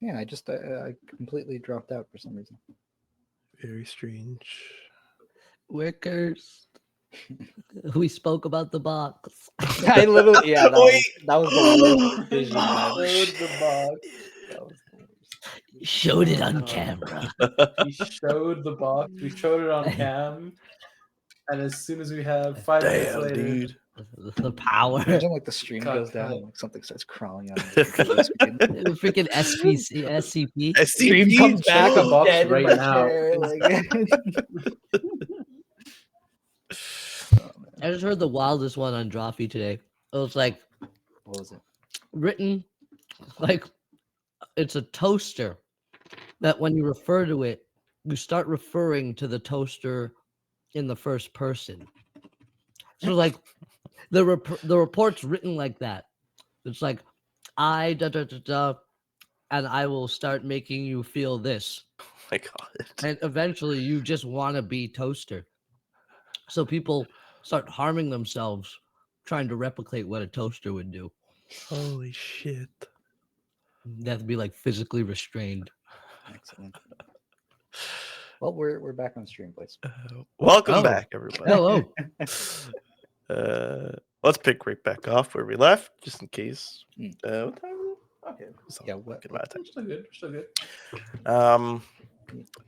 Yeah, I completely dropped out for some reason. Very strange. We're cursed. We spoke about the box. I literally, yeah, Wait. that was the worst vision. Showed the box. That was the worst. Showed it on camera. We showed the box. We showed it on cam. And as soon as we have 5 minutes Damn, later, dude. The power. Imagine like the stream Cut, goes down cut. and like something starts crawling out of the computer screen. Freaking SCP. Stream SCP, comes back. the I'm box dead right in my now. chair. Like, I just heard the wildest one on Drawfee today. It was like what was it? written like it's a toaster that when you refer to it, you start referring to the toaster in the first person. So like the report's written like that. It's like I da da da da, and I will start making you feel this, Oh my god. and eventually you just want to be toaster. So people start harming themselves trying to replicate what a toaster would do. Holy shit. They have to be like physically restrained. Excellent. Well, we're back on stream, please. Welcome Oh. back, everybody. Hello. Let's pick right back off where we left, just in case. Hmm. What time is it? Okay. It's Yeah, not what- fucking bad time. we're still good. We're still good.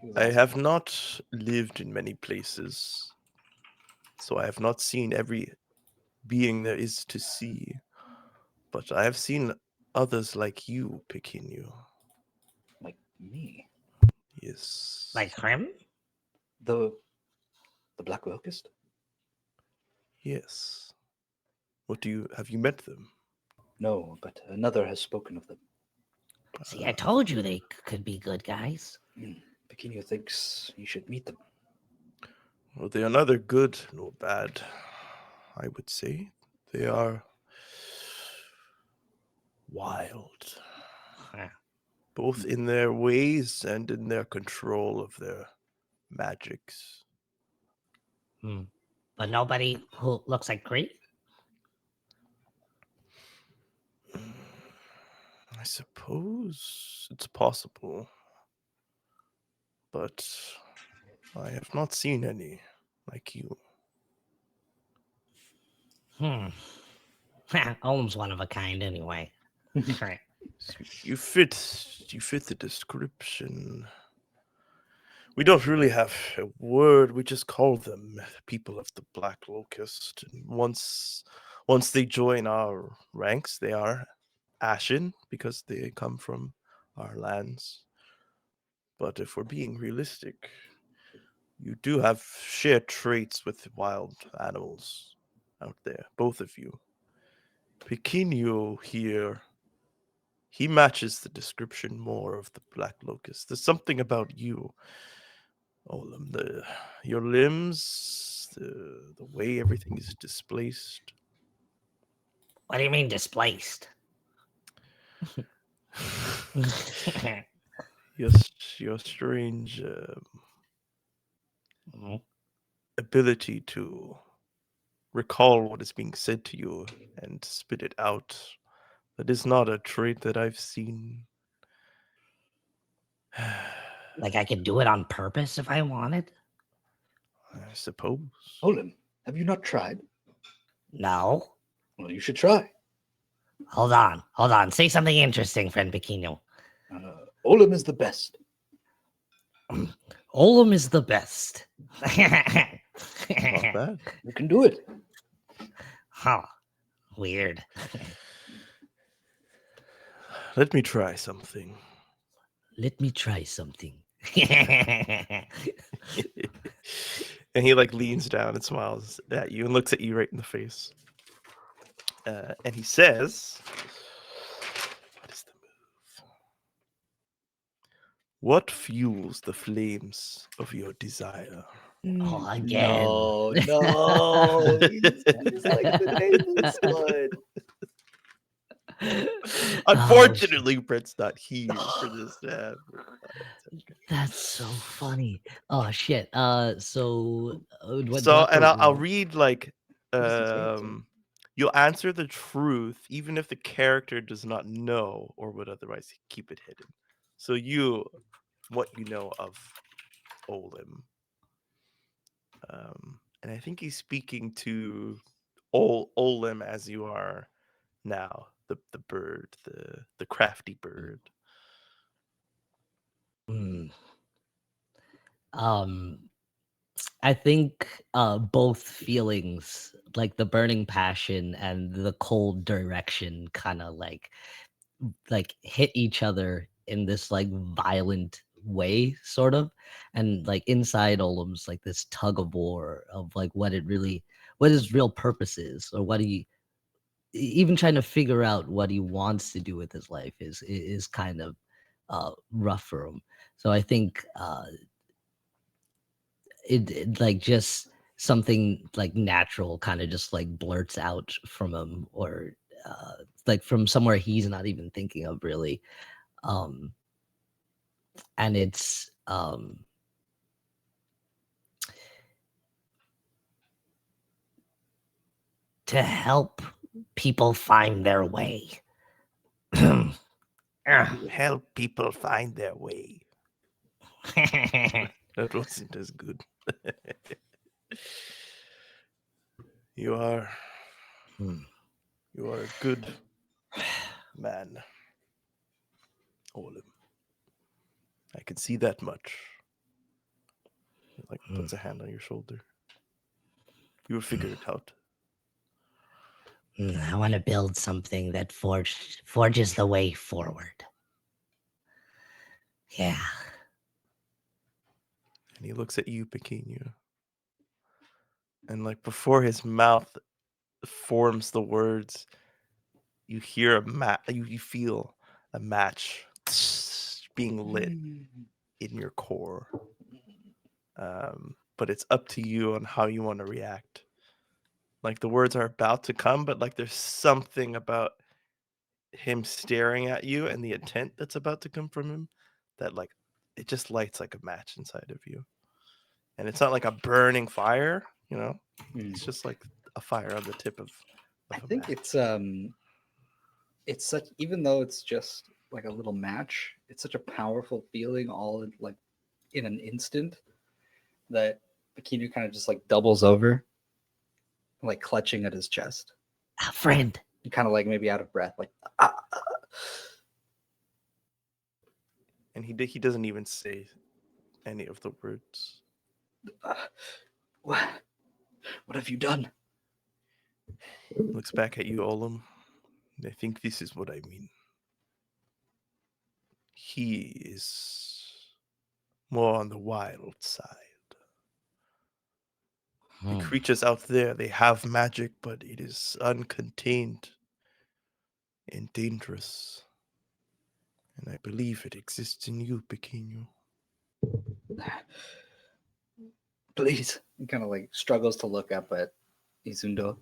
He was I awesome. have not lived in many places, so I have not seen every being there is to see. But I have seen others like you, Pequeno. Like me, Yes. Like him? the Black Locust. Yes. Have you met them? No, but another has spoken of them. See, I told you they could be good guys. Pequeno thinks you should meet them. Well, they are neither good nor bad, I would say. They are wild, Huh. both in their ways and in their control of their magics. But nobody who looks like Cree? I suppose it's possible, but I have not seen any like you. Ohm's one of a kind anyway. Right. You fit the description. We don't really have a word. We just call them people of the Black Locust. And once they join our ranks, they are ashen because they come from our lands. But if we're being realistic, you do have shared traits with wild animals out there, both of you. Pequeno here, he matches the description more of the Black Locust. There's something about you, Olam, your limbs, the way everything is displaced. What do you mean displaced? Your strange Mhm. ability to recall what is being said to you and spit it out. That is not a trait that I've seen. Like I could do it on purpose if I wanted? I suppose. Olin, have you not tried? No. Well, you should try. Hold on. Say something interesting, friend Pequeno. Olim is the best. Olam is the best. Not bad. You can do it. Huh. Weird. Let me try something. Let me try something. And he like leans down and smiles at you and looks at you right in the face. And he says, "What is the move? What fuels the flames of your desire?" Oh, again. No. He's like the nameless one. Unfortunately, Brett's not here for this to happen. That's so funny. Oh shit. So what So, and Dropper I'll roll? read like, does he say to? you'll answer the truth even if the character does not know or would otherwise keep it hidden. So what you know of Olim, and I think he's speaking to Olim as you are now, the bird, the crafty bird. Hmm. I think both feelings, like the burning passion and the cold direction, kind of like hit each other in this like violent way, sort of. And like inside Olim's like this tug of war of like what his real purpose is, or what he even trying to figure out what he wants to do with his life is kind of rough for him. So I think it like just something like natural kind of just like blurts out from him, or like from somewhere he's not even thinking of really. And it's To help people find their way. Help people find their way. That wasn't as good. You are hmm. a good man, Olim. I can see that much. He like puts a hand on your shoulder. You will figure it out. I want to build something that forges the way forward. Yeah. And he looks at you, Pequeno. And like before his mouth forms the words, you hear you feel a match being lit in your core. But it's up to you on how you want to react. Like the words are about to come, but like there's something about him staring at you and the intent that's about to come from him that like it just lights like a match inside of you. And it's not like a burning fire, it's just like a fire on the tip of I a think match. it's such, even though it's just like a little match, it's such a powerful feeling all in, like in an instant, that Bikinu kind of just like doubles over, like clutching at his chest, A friend. and kind of like maybe out of breath, like And he doesn't even say any of the words. what have you done? Looks back at you, Olim. I think this is what I mean. He is more on the wild side. The creatures out there, they have magic, but it is uncontained and dangerous. And I believe it exists in you, Pequeno. Please. He kind of like struggles to look up at Izundo.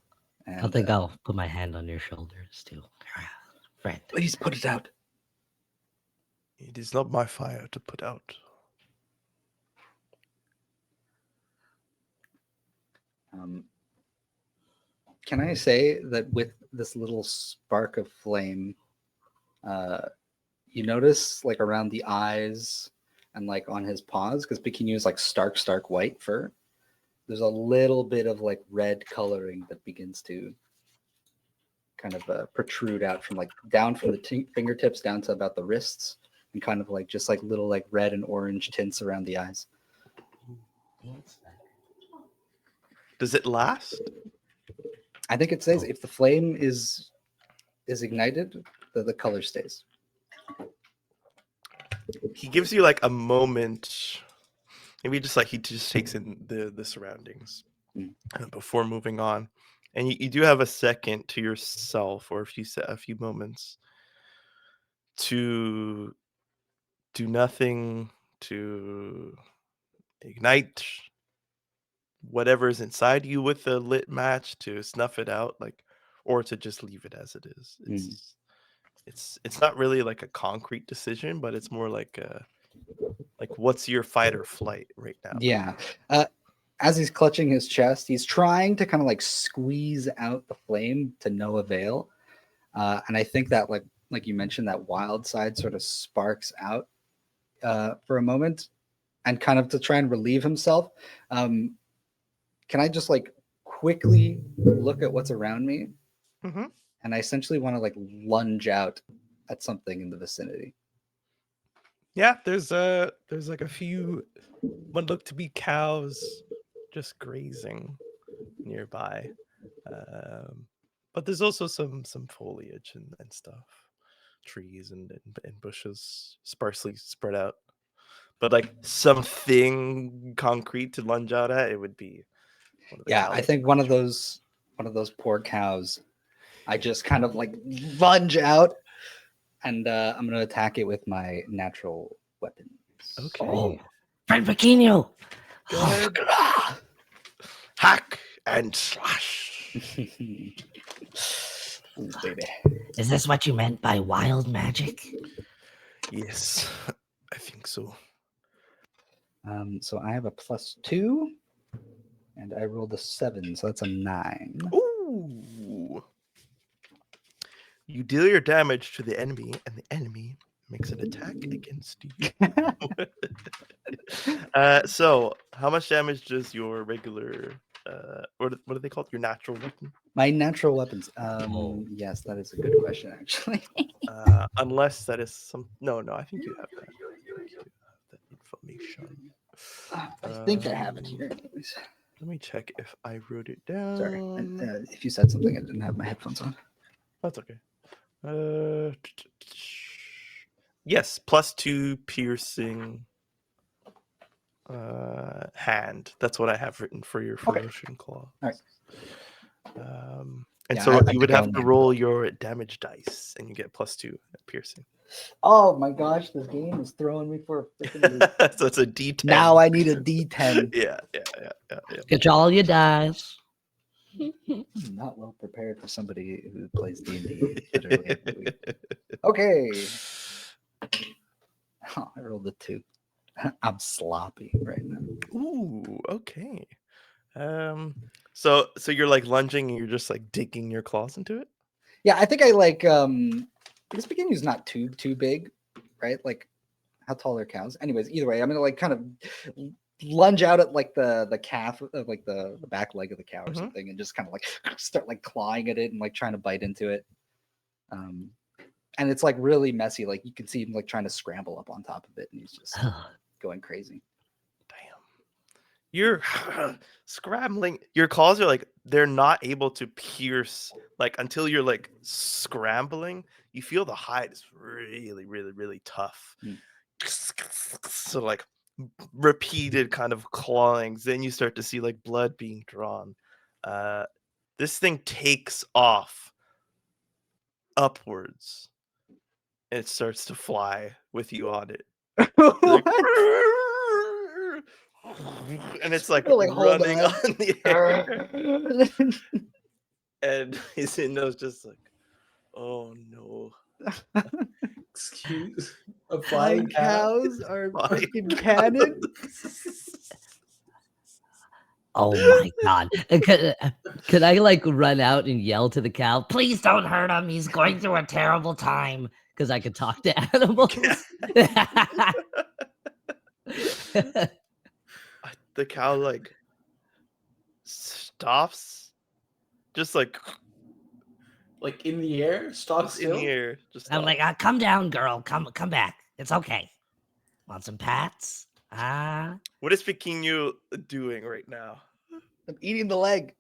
And I think I'll put my hand on your shoulders too. Friend. please put it out. It is not my fire to put out. Can I say that with this little spark of flame, you notice like around the eyes and like on his paws, because Bikinu is like stark white fur, there's a little bit of like red coloring that begins to kind of protrude out from like down from the fingertips down to about the wrists, and kind of like just like little like red and orange tints around the eyes. Does it last? I think it says if the flame is ignited, the color stays. He gives you like a moment. Maybe just like he just takes in the surroundings before moving on. And you do have a second to yourself, or a few moments to do nothing, to ignite whatever is inside you with a lit match, to snuff it out, like, or to just leave it as it is. It's not really like a concrete decision, but it's more like what's your fight or flight right now? Yeah. As he's clutching his chest, he's trying to kind of like squeeze out the flame to no avail. And I think that like you mentioned, that wild side sort of sparks out for a moment, and kind of to try and relieve himself. Can I just like quickly look at what's around me? Mm-hmm. And I essentially want to like lunge out at something in the vicinity. Yeah, there's like a few what look to be cows just grazing nearby. But there's also some foliage and stuff, trees and bushes sparsely spread out. But like something concrete to lunge out at, it would be one of the Yeah, I cows. think one of those poor cows. I just kind of like lunge out, and I'm gonna attack it with my natural weapons. Okay. Oh, Friend Pequeno. Go ahead. Hack and slash. Ooh, baby. Is this what you meant by wild magic? Yes, I think so. So I have a +2, and I rolled a 7, so that's a 9. Ooh. You deal your damage to the enemy, and the enemy makes an attack against you. So how much damage does your regular what are they called? Your natural weapon? My natural weapons. Yes, that is a good question, actually. Unless that is some no, I think you have that. You have that information. I think I have it here. Anyways. Let me check if I wrote it down. Sorry, if you said something, I didn't have my headphones on. That's okay. Yes, +2 piercing hand. That's what I have written for your ferocious claw. All right. And Yeah, so I you would think I have to only- roll your damage dice, and you get +2 at piercing. Oh my gosh, this game is throwing me for a freaking loop. So it's a D10. Now I need a D10. Yeah. Get all your dice. I'm not well prepared for somebody who plays D&D. literally every week. Okay. Oh, I rolled a 2. I'm sloppy right now. Ooh, okay. So you're like lunging and you're just like digging your claws into it? Yeah, I think I like this beginning is not too big, right? Like how tall are cows? Anyways, either way, I'm gonna like kind of lunge out at like the calf of like the back leg of the cow or Mhm. something, and just kind of like start like clawing at it and like trying to bite into it. And it's like really messy. Like you can see him like trying to scramble up on top of it, and he's just going crazy. Damn. You're scrambling. Your claws are like they're not able to pierce like until you're like scrambling. You feel the hide is really, really, really tough. Mm. So like repeated kind of clawings. Then you start to see like blood being drawn. This thing takes off upwards. And it starts to fly with you on it. Like, and it's like Like, hold running on. on the air. And his nose just like, oh no. Excuse. A Flying flying cow. cows are Flying fucking cannon. Oh my god. Could I like run out and yell to the cow? Please don't hurt him. He's going through a terrible time. Because I could talk to animals. The cow like stops, just like Like in the air, stock in still. the air. Just I'm like, stops. come down, girl. Come back. It's okay. Want some pats? What is Pequeno doing right now? I'm eating the leg.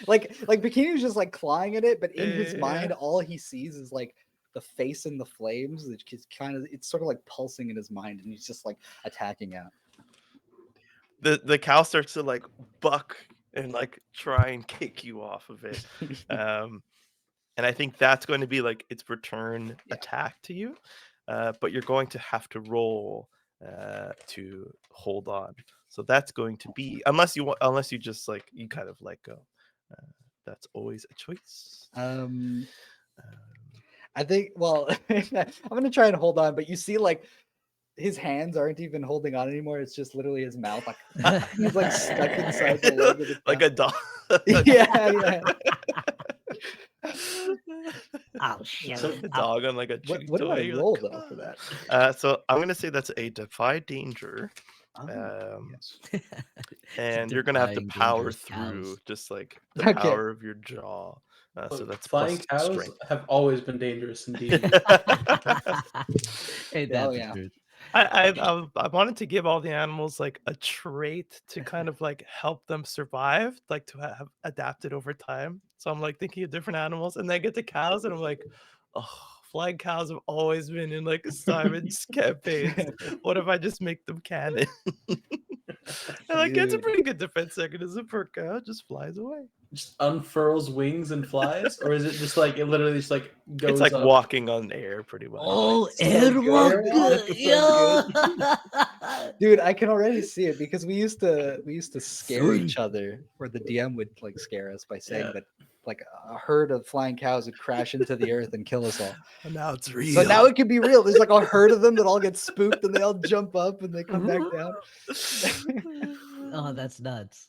like Bikini's just like clawing at it, but in his mind, all he sees is like the face in the flames. It's sort of like pulsing in his mind, and he's just like attacking out. The cow starts to like buck and like try and kick you off of it. And I think that's going to be like its return attack to you. But you're going to have to roll to hold on. So that's going to be unless you just like you kind of let go. That's always a choice. I think. Well, I'm gonna try and hold on, but you see, like his hands aren't even holding on anymore. It's just literally his mouth. Like he's like stuck inside the leg of the like a dog. yeah. Oh shit! So- A dog on like a chew What do toy. I You're roll like, though "Come for on." that? So I'm gonna say that's a defy danger. Oh, yes. And you're gonna have to Defying power dangerous through cows. just like the Okay. power of your jaw. So Look, that's flying plus cows strength. have always been dangerous indeed. Ain't Oh, that the yeah. truth? I wanted to give all the animals like a trait to kind of like help them survive, like to have adapted over time. So I'm like thinking of different animals, and then I get to cows, and I'm like, oh, flying cows have always been in like Simon's campaigns. What if I just make them canon? And like it's a Dude. pretty good defense mechanism for a cow, it just flies away. Just unfurls wings and flies, or is it just like it literally just like goes It's like up? walking on air, pretty much. Oh, So good. Airwalk! So Yeah. Dude, I can already see it because we used to scare Sorry. each other, or the DM would like scare us by saying Yeah. that like a herd of flying cows would crash into the earth and kill us all. And now it's real. So now it can be real. There's like a herd of them that all get spooked and they all jump up and they come back down. Oh, that's nuts.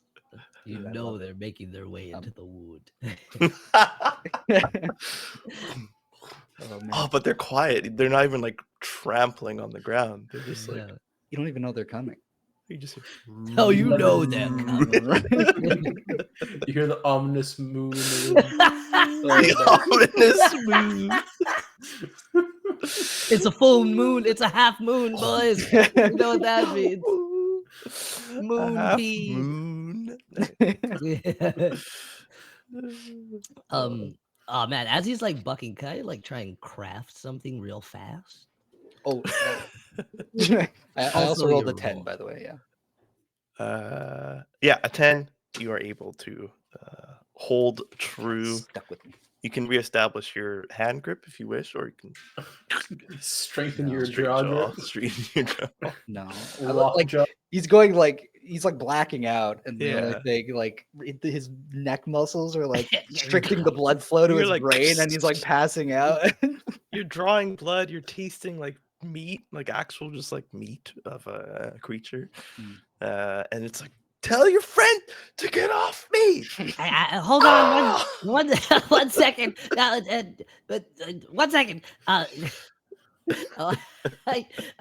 You Dude, I know love they're making their way into the wood. Oh man, Oh, but they're quiet. They're not even like trampling on the ground. They're just like Yeah. you don't even know they're coming. you just hear, Oh, you Let know it- they're coming. You hear the ominous moo in the the ominous moon. It's a full moon. It's a half moon, boys. You know what that means. A Moon half pea. moon. Yeah. Oh man, as he's like bucking, can I like try and craft something real fast? Oh, I also Also rolled a your 10, roll. by the way. Yeah, Yeah, a 10. You are able to hold true. stuck with me. You can reestablish your hand grip if you wish, or you can Strengthen No, your straight jaw jaw, grip. straighten your jaw. No, Lock like jaw. he's going like he's like blacking out, and the Yeah. only thing like his neck muscles are like restricting the blood flow to You're his like- brain, and he's like passing out. You're drawing blood. You're tasting like meat, like actual just like meat of a creature, and it's like, tell your friend to get off me. Hold on one second. But 1 second. I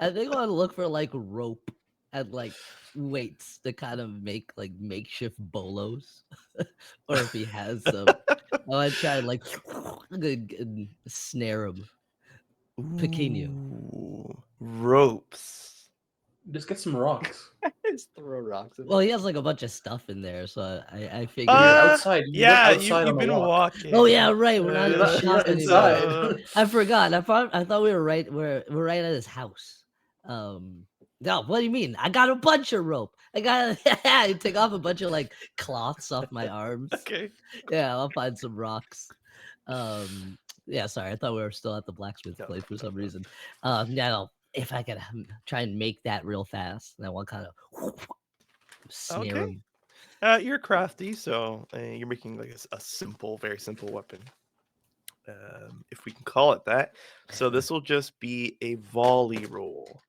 think I want to look for like rope and like weights to kind of make like makeshift bolos, or if he has some, I want to try and like snare him. Pequeño. Ooh, ropes. Just get some rocks. Just throw rocks. At Well, he has like a bunch of stuff in there, so I figured. You're Uh, outside. You Yeah, went outside on you've a been walk. walking. Oh yeah, right. We're not You're in the not- you're shop not anymore. inside. I forgot. I thought we were right. We're right at his house. No, what do you mean? I got a bunch of rope. I took off a bunch of like cloths off my arms. Okay. Yeah, I'll find some rocks. Yeah, sorry. I thought we were still at the blacksmith No, place for no, some no. reason. Yeah, no, if I could try and make that real fast, then I'll kind of snare Okay. him. You're crafty, so you're making like a simple, very simple weapon, if we can call it that. So this will just be a volley roll.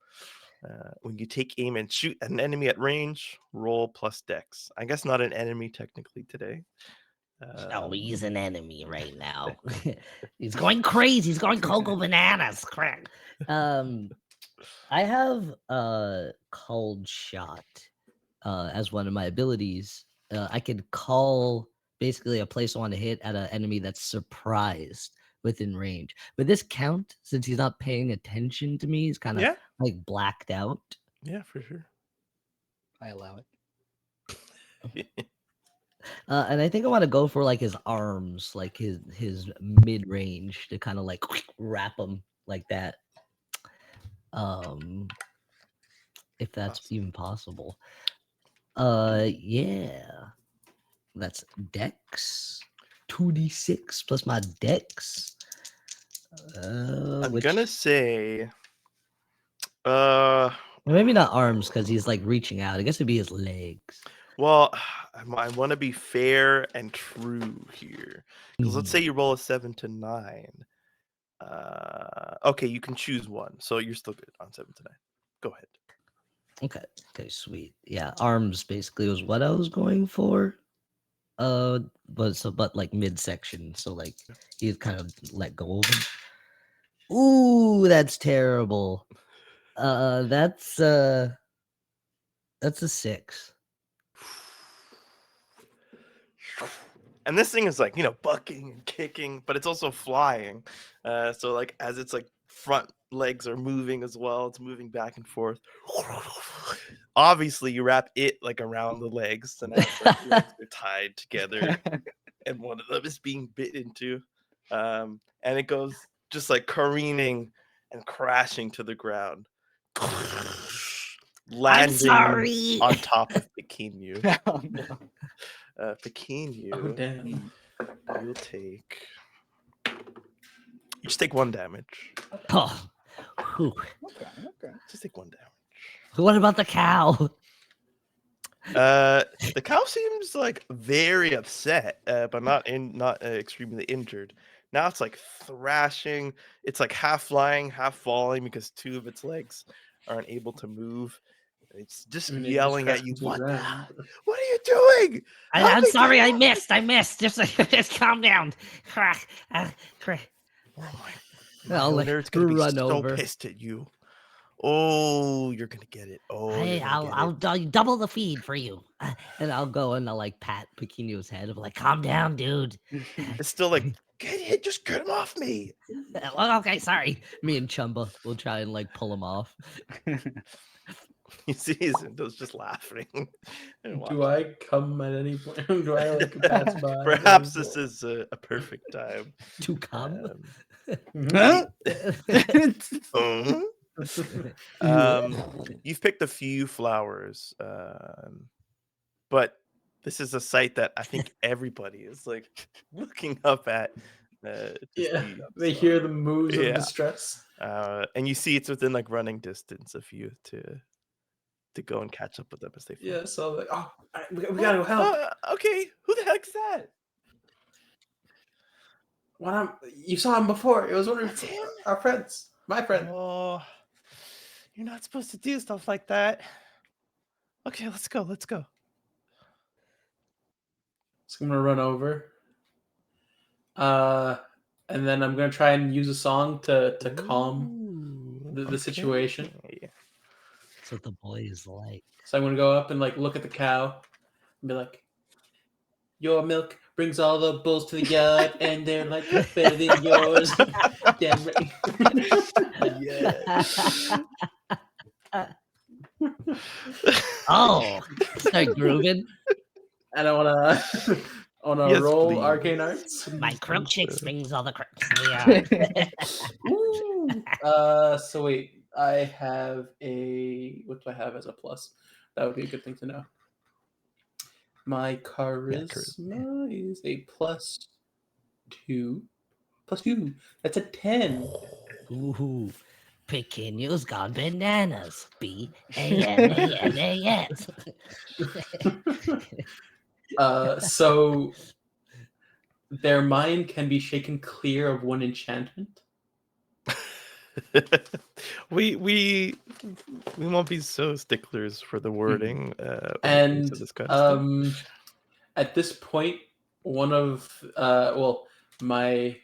When you take aim and shoot an enemy at range, roll plus dex. I guess not an enemy technically today. Oh, he's an enemy right now. He's going crazy. He's going cocoa bananas. Crack. I have called shot as one of my abilities. I could call basically a place I want to hit at an enemy that's surprised within range. But this count since he's not paying attention to me? He's kind of Yeah, like blacked out. yeah, for sure. I allow it. And I think I want to go for like his arms, like his mid range to kind of like wrap him like that. If that's Awesome. even possible. Yeah. That's dex. 2d6 plus my dex. I'm Which, gonna say, maybe not arms because he's like reaching out. I guess it'd be his legs. well, I want to be fair and true here. Because let's Mhm. say you roll a 7 to 9. Okay, you can choose one, so you're still good on 7 to 9. Go ahead. Okay, sweet. Yeah, arms basically was what I was going for. But like midsection, so like he kind of let go of him. Ooh, that's terrible. That's a 6. And this thing is like, bucking and kicking, but it's also flying. So like as its like front legs are moving as well, it's moving back and forth. Obviously, you wrap it like around the legs, so now its like, legs are tied together, and one of them is being bit into. And it goes just like careening and crashing to the ground, landing sorry. on top of Pequenu. Oh, no. Pequenu, Oh damn! you'll take. You just take 1 damage. Oh, whew. Okay. Just take 1 damage. What about the cow? The cow seems like very upset, but not extremely injured. Now it's like thrashing. It's like half flying, half falling because 2 of its legs aren't able to move. It's just I mean, it yelling just at you. crashed into the What? ground. What are you doing? I'm Help me, sorry. get I off missed. I missed. Just calm down. Oh my I'll like owner's gonna be run so over. pissed at you. Oh, you're gonna get it. Oh, Hey, you're gonna I'll get it. double the feed for you. And I'll go and I'll like pat Pequenu's head. I'm like, Calm down, dude. It's still like, get it, just get him off me. Well, okay, sorry. me and Chumba will try and like pull him off. You see Zindo's just laughing. and Do watching. I come at any point? Do I like pass by? at Perhaps any this is a perfect time. To come. point? Huh? You've picked a few flowers, but this is a site that I think everybody is like looking up at. To Yeah, see, they so, hear the moves yeah. of distress. and you see it's within like running distance of you to go and catch up with them as they fly. Yeah, so like, oh, we gotta go help. Okay, who the heck's that? You saw him before. It was one of That's him? our friends. My friend. Oh, you're not supposed to do stuff like that. Okay, let's go. So I'm gonna run over. And then I'm gonna try and use a song to calm the situation. That's what the boys like. So I'm gonna go up and like look at the cow and be like, "Your milk brings all the bulls to the yard, and they're like better than yours." Damn right. Oh, Start grooving. And I wanna Yes, roll please. arcane arts. my crook chick brings all the crooks to the yard. So wait, I have what do I have as a plus? That would be a good thing to know. My charisma is a +2. +2. That's a 10. Ooh. Pequeño's gone bananas. BANANAS. So their mind can be shaken clear of one enchantment. we won't be so sticklers for the wording when it comes to And this kind of stuff. at this point, one of my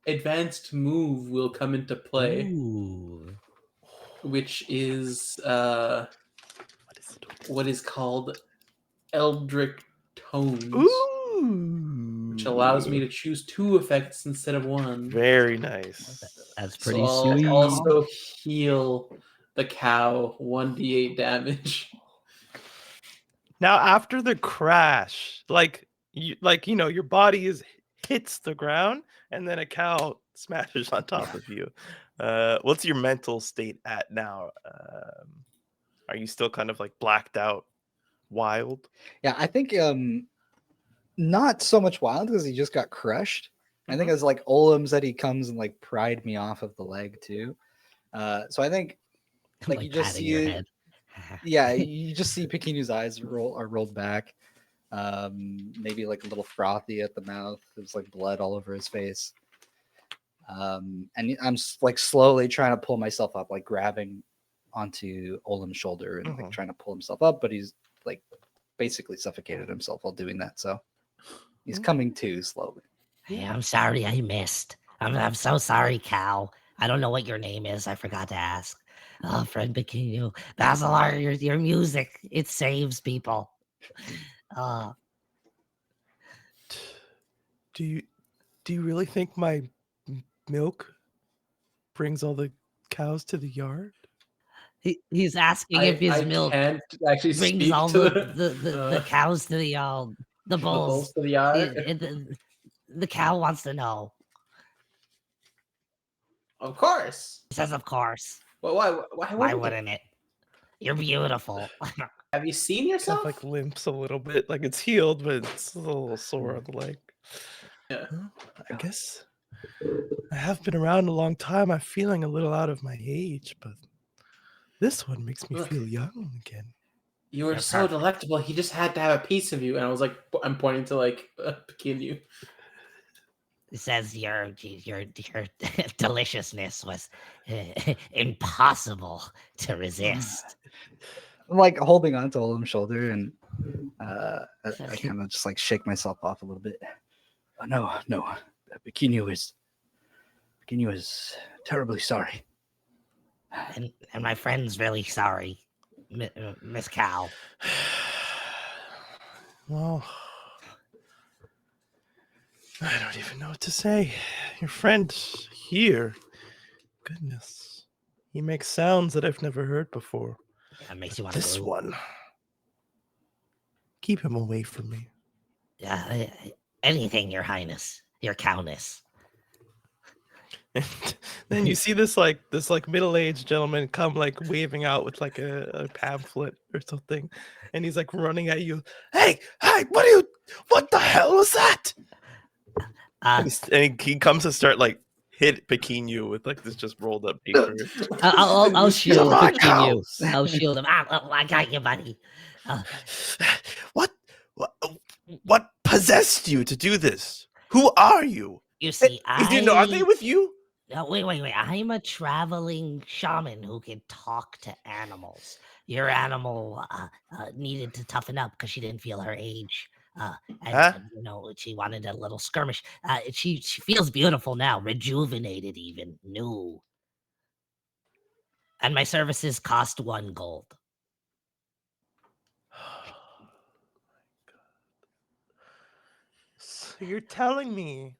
advanced move will come into play, Ooh. which is what is called Eldritch Tones, Ooh, which allows me to choose 2 effects instead of 1. very nice. That's So pretty I'll sweet. also heal the cow 1d8 damage. Now after the crash, your body hits the ground and then a cow smashes on top of you. What's your mental state at now? Are you still kind of like blacked out, wild? Yeah, I think not so much wild because he just got crushed. I think it's like Olam said he comes and like pried me off of the leg too. So I think like you just patting your see head. yeah, you just see Pequenu's eyes are rolled back. Maybe like a little frothy at the mouth. There's like blood all over his face. And I'm like slowly trying to pull myself up, like grabbing onto Olam's shoulder and like trying to pull himself up, but he's like basically suffocated himself while doing that. So He's coming to slowly. Hey, I'm sorry I missed. I'm so sorry, Cal. I don't know what your name is. I forgot to ask. Oh, friend Bikinu. Basilar, your music, it saves people. Do you really think my milk brings all the cows to the yard? He's asking if his I milk can't actually brings speak all to the cows to the the bulls. bulls to the yard. The cow wants to know. Of course. He says, of course. Well, why Why wouldn't it? wouldn't it? You're beautiful. Have you seen Kind yourself? of like limps a little bit, like it's healed, but it's a little sore on the leg. Yeah. Well, I guess I have been around a long time. I'm feeling a little out of my age, but this one makes me Look. feel young again. You were You're so perfect. delectable. He just had to have a piece of you, and I was like, I'm pointing to like Bikinu. It says your deliciousness was impossible to resist. I'm like holding on to Olim's shoulder, and I kind of just like shake myself off a little bit. Oh, no. Bikinu is terribly sorry. And my friend's really sorry, Miss Cow. Well, I don't even know what to say. Your friend here, goodness, he makes sounds that I've never heard before. That makes you want to This go. one, keep him away from me. Anything, Your Highness, Your Cowness. And then you see this middle-aged gentleman come like waving out with like a pamphlet or something, and he's like running at you. Hey, what the hell was that? And he comes to start like hit Bikinu with like this just rolled up paper. I'll shield on, Bikinu. cows. I'll shield him. I got you, buddy. What possessed you to do this? Who are you? You see, Are they with you? No, wait. I'm a traveling shaman who can talk to animals. Your animal needed to toughen up because she didn't feel her age. She wanted a little skirmish. She feels beautiful now, rejuvenated even, new. And my services cost 1 gold. So you're telling me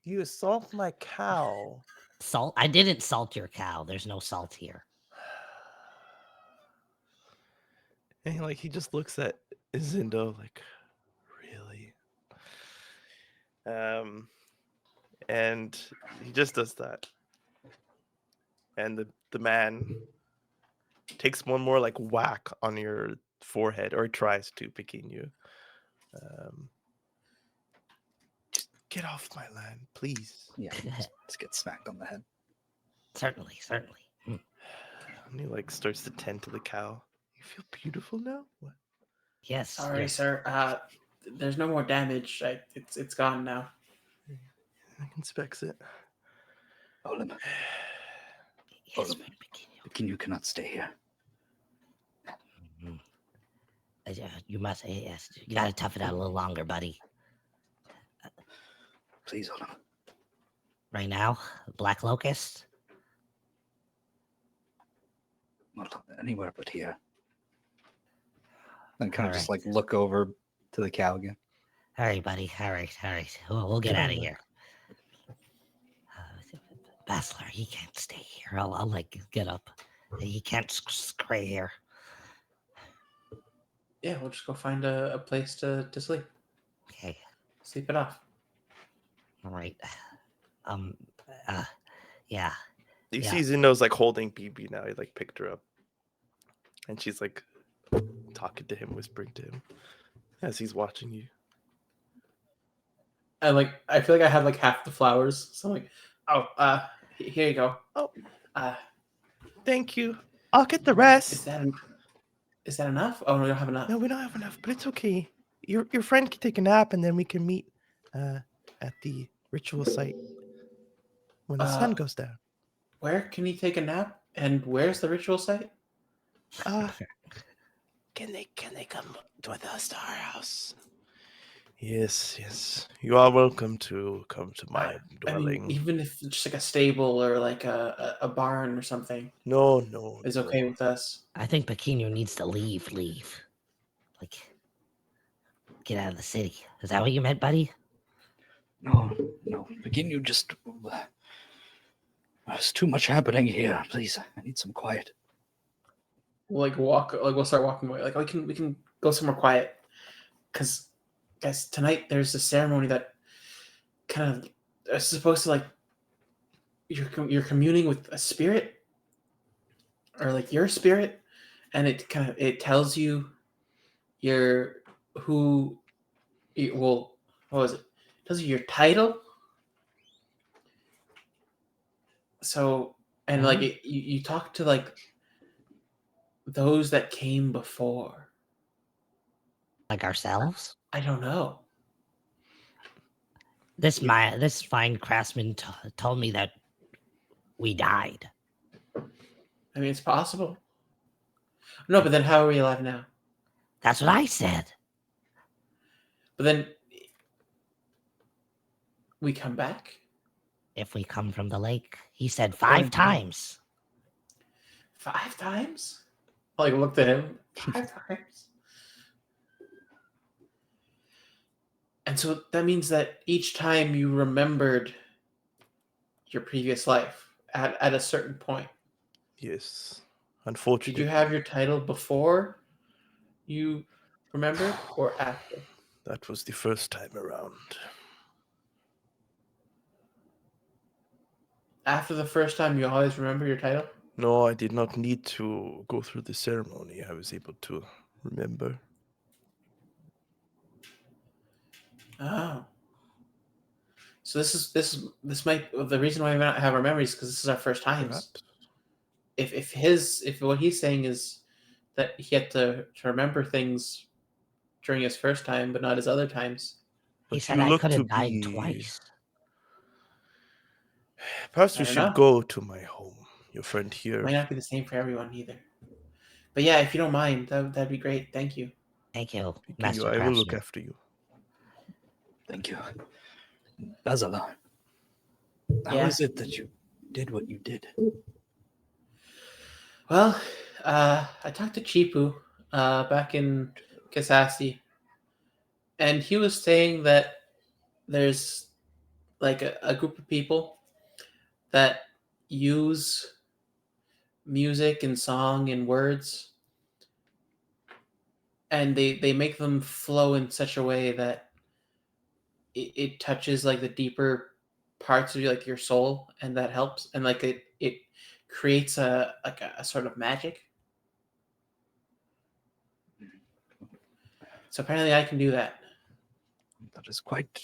you assault my cow? Salt? I didn't salt your cow. There's no salt here. And he just looks at Zindo like, really? And he just does that. And the man takes one more like whack on your forehead, or tries to, picking you. Just get off my land, please. Yeah, let's get smacked on the head. Certainly. And he like starts to tend to the cow. You feel beautiful now? What? Yes. Sorry, yes. sir. There's no more damage. It's gone now. I inspects it. Olim, Yes, Olim. Bikinu cannot stay here. You must. Yes, you gotta tough it out a little longer, buddy. Please, Olim. Right now, Black Locust. Not anywhere but here. Then kind of just Alright. like look over to the cow again. All right, buddy. All right. We'll get out of here. Bastler, he can't stay here. I'll like get up. He can't stay here. Yeah, we'll just go find a place to sleep. Okay. Sleep it off. All right. Yeah. You Yeah. see Zindo's like holding BB now. He like picked her up. And she's like talking to him, whispering to him as he's watching you. And like, I feel like I have like half the flowers. So I'm like, here you go. Oh, Uh, thank you. I'll get the rest. Is that enough? Oh, no, we don't have enough. No, we don't have enough, but it's okay. Your friend can take a nap, and then we can meet at the ritual site when the sun goes down. Where can he take a nap? And where's the ritual site? Can they come with us to our house? Yes, yes. You are welcome to come to my I dwelling. mean, even if it's just like a stable or like a barn or something No, is no. okay with us. I think Pequeno needs to leave. Like, get out of the city. Is that what you meant, buddy? No. Begin you just. There's too much happening here. Please, I need some quiet. We'll like walk, like we'll start walking away. Like we can go somewhere quiet, because guys, tonight there's a ceremony that kind of is supposed to like you're communing with a spirit or like your spirit, and it tells you your who well, what was it? It tells you your title. So and like you talk to like those that came before. Like ourselves? I don't know. This fine craftsman told me that we died. I mean, it's possible. No, but then how are we alive now? That's what I said. But then we come back If we come from the lake, he said 5 times. 5 times. I like looked at him 5 times. And so that means that each time you remembered your previous life at a certain point. Yes. Did Unfortunately. you have your title before you remembered or after? That was the first time around. After the first time, you always remember your title? No, I did not need to go through the ceremony. I was able to remember. Oh. So this might the reason why we don't have our memories because this is our first times. Perhaps. If what he's saying is that he had to remember things during his first time but not his other times. He But said you I look could to have died be- twice. Perhaps I you don't should know. go to my home. Your friend It here. might not be the same for everyone either. But yeah, if you don't mind, that'd be great. Thank you. Thank you, Speaking Master you, I will look Craftsman. after you. Thank you. Bazalar, how Yeah. is it that you did what you did? Well, I talked to Chipu back in Kasasi, and he was saying that there's like a group of people that use music and song and words, and they make them flow in such a way that it touches like the deeper parts of you, like your soul, and that helps, and like it creates a sort of magic. So apparently I can do that. That is quite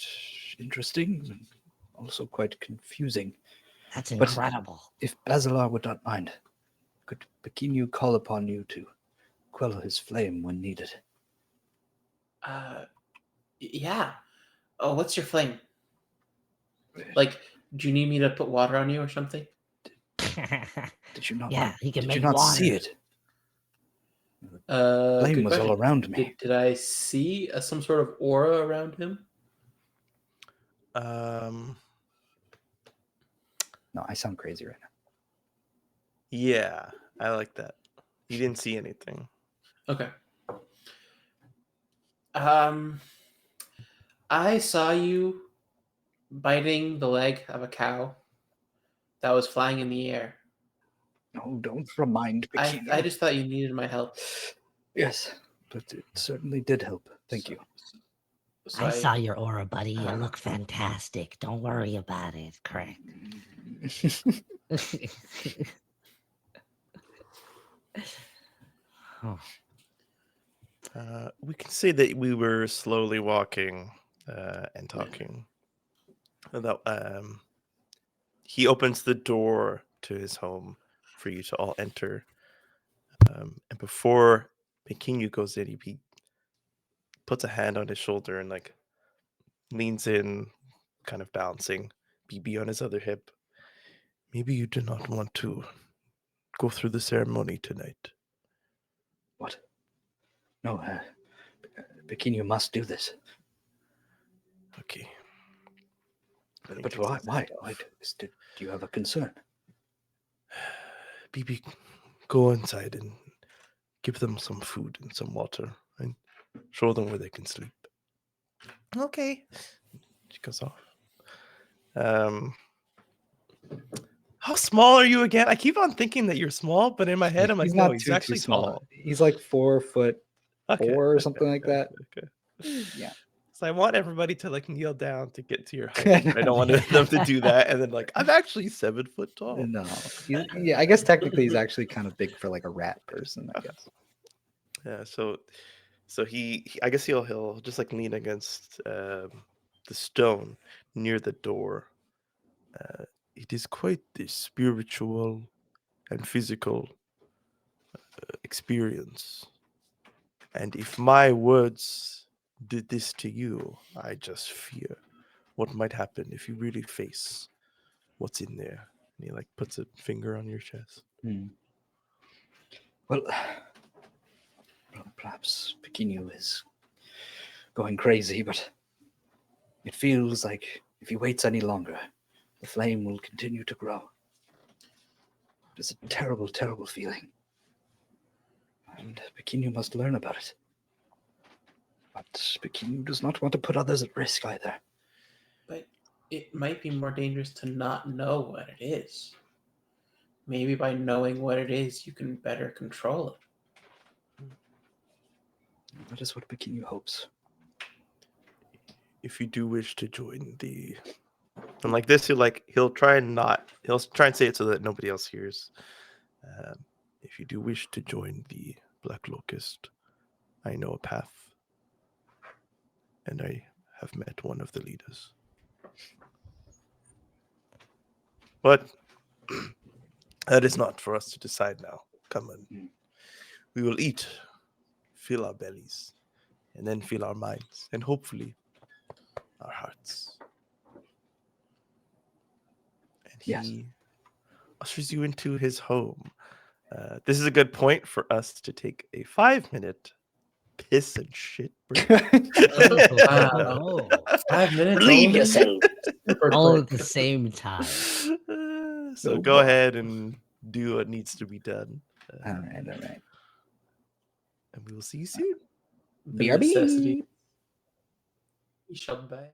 interesting and also quite confusing. That's But- incredible. If Bazalar would not mind, could Pequeno call upon you to quell his flame when needed? Yeah. Oh, what's your flame? Like, do you need me to put water on you or something? Did you not? Yeah, he can did make you not water. see it? Flame Good was all question. around me. Did I see some sort of aura around him? No, I sound crazy right now. Yeah, I like that. You didn't see anything. Okay. I saw you biting the leg of a cow that was flying in the air. No, don't remind Pequeno. I just thought you needed my help. Yes, but it certainly did help. Thank you. So I saw your aura, buddy. You look fantastic. Don't worry about it, Craig. Oh, We can say that we were slowly walking and talking. He opens the door to his home for you to all enter. And before Pequeno goes in, he puts a hand on his shoulder and like leans in, kind of bouncing, BB on his other hip. Maybe you do not want to go through the ceremony tonight. What? No, Pequeno must do this. okay. And he But takes why? his Why? hat off. Do you have a concern? BB, go inside and give them some food and some water and show them where they can sleep. Okay. She goes off. How small are you again? I keep on thinking that you're small, but in my head, I'm like, He's no, not he's too actually small. tall. He's like 4'4" Okay. or something like that. Okay. Yeah. So I want everybody to like kneel down to get to your height. I don't want them to do that. And then like, I'm actually 7 foot tall. No. Yeah, I guess technically he's actually kind of big for like a rat person, I guess. Yeah. So he I guess he'll just like lean against the stone near the door. It is quite the spiritual and physical experience. And if my words did this to you, I just fear what might happen if you really face what's in there. And he like puts a finger on your chest. Well, perhaps Pequenu is going crazy, but it feels like if he waits any longer, the flame will continue to grow. It's a terrible, terrible feeling. And Pequenu must learn about it. But Pequenu does not want to put others at risk either. But it might be more dangerous to not know what it is. Maybe by knowing what it is, you can better control it. That is what Pequenu hopes. If you do wish to join the, and like this, he'll try and say it so that nobody else hears. If you do wish to join the Black Locust, I know a path, and I have met one of the leaders. But that is not for us to decide now. Come on. We will eat, fill our bellies, and then fill our minds, and hopefully our hearts. And he ushers you into his home. This is a good point for us to take a 5-minute piss and shit break. Wow. 5 minutes. Relieve only? yourself. Super All quick. at the same time. So Oh, go boy. ahead and do what needs to be done. All right. And we will see you soon. The BRB. necessity. We shall bye.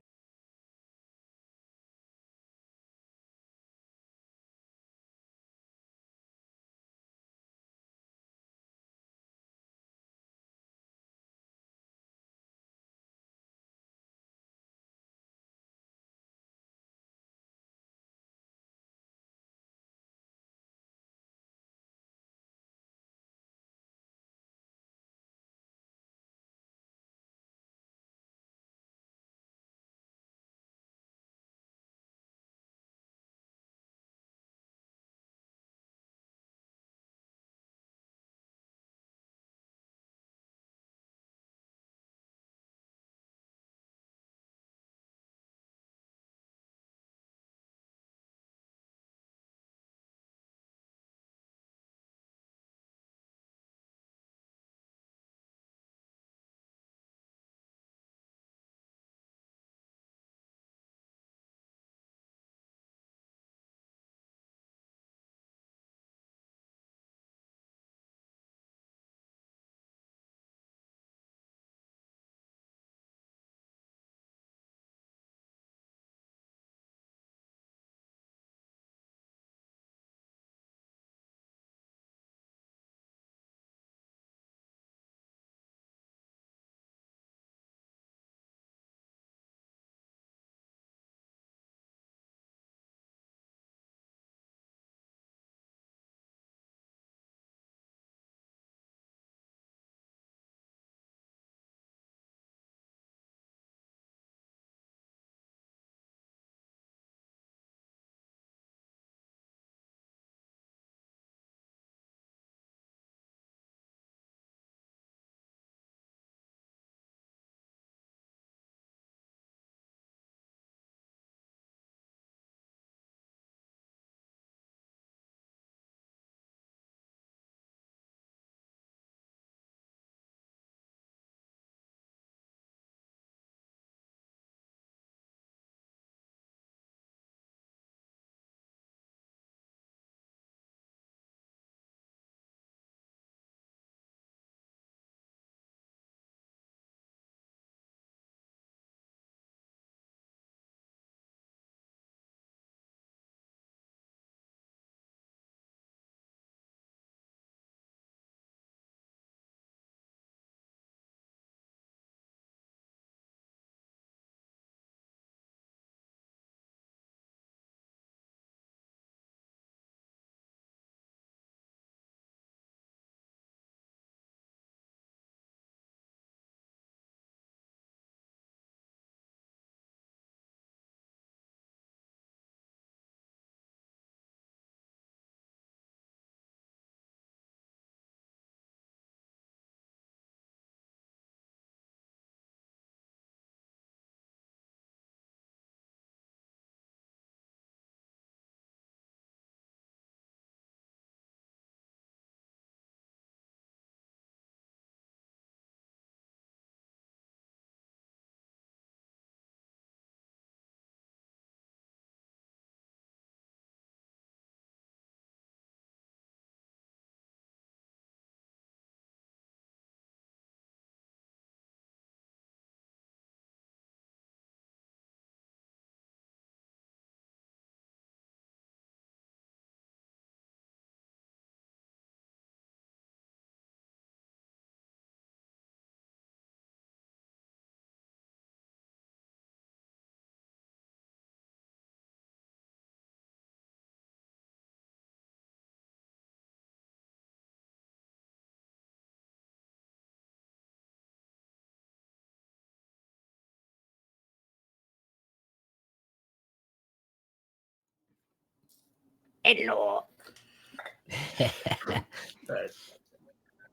Hello.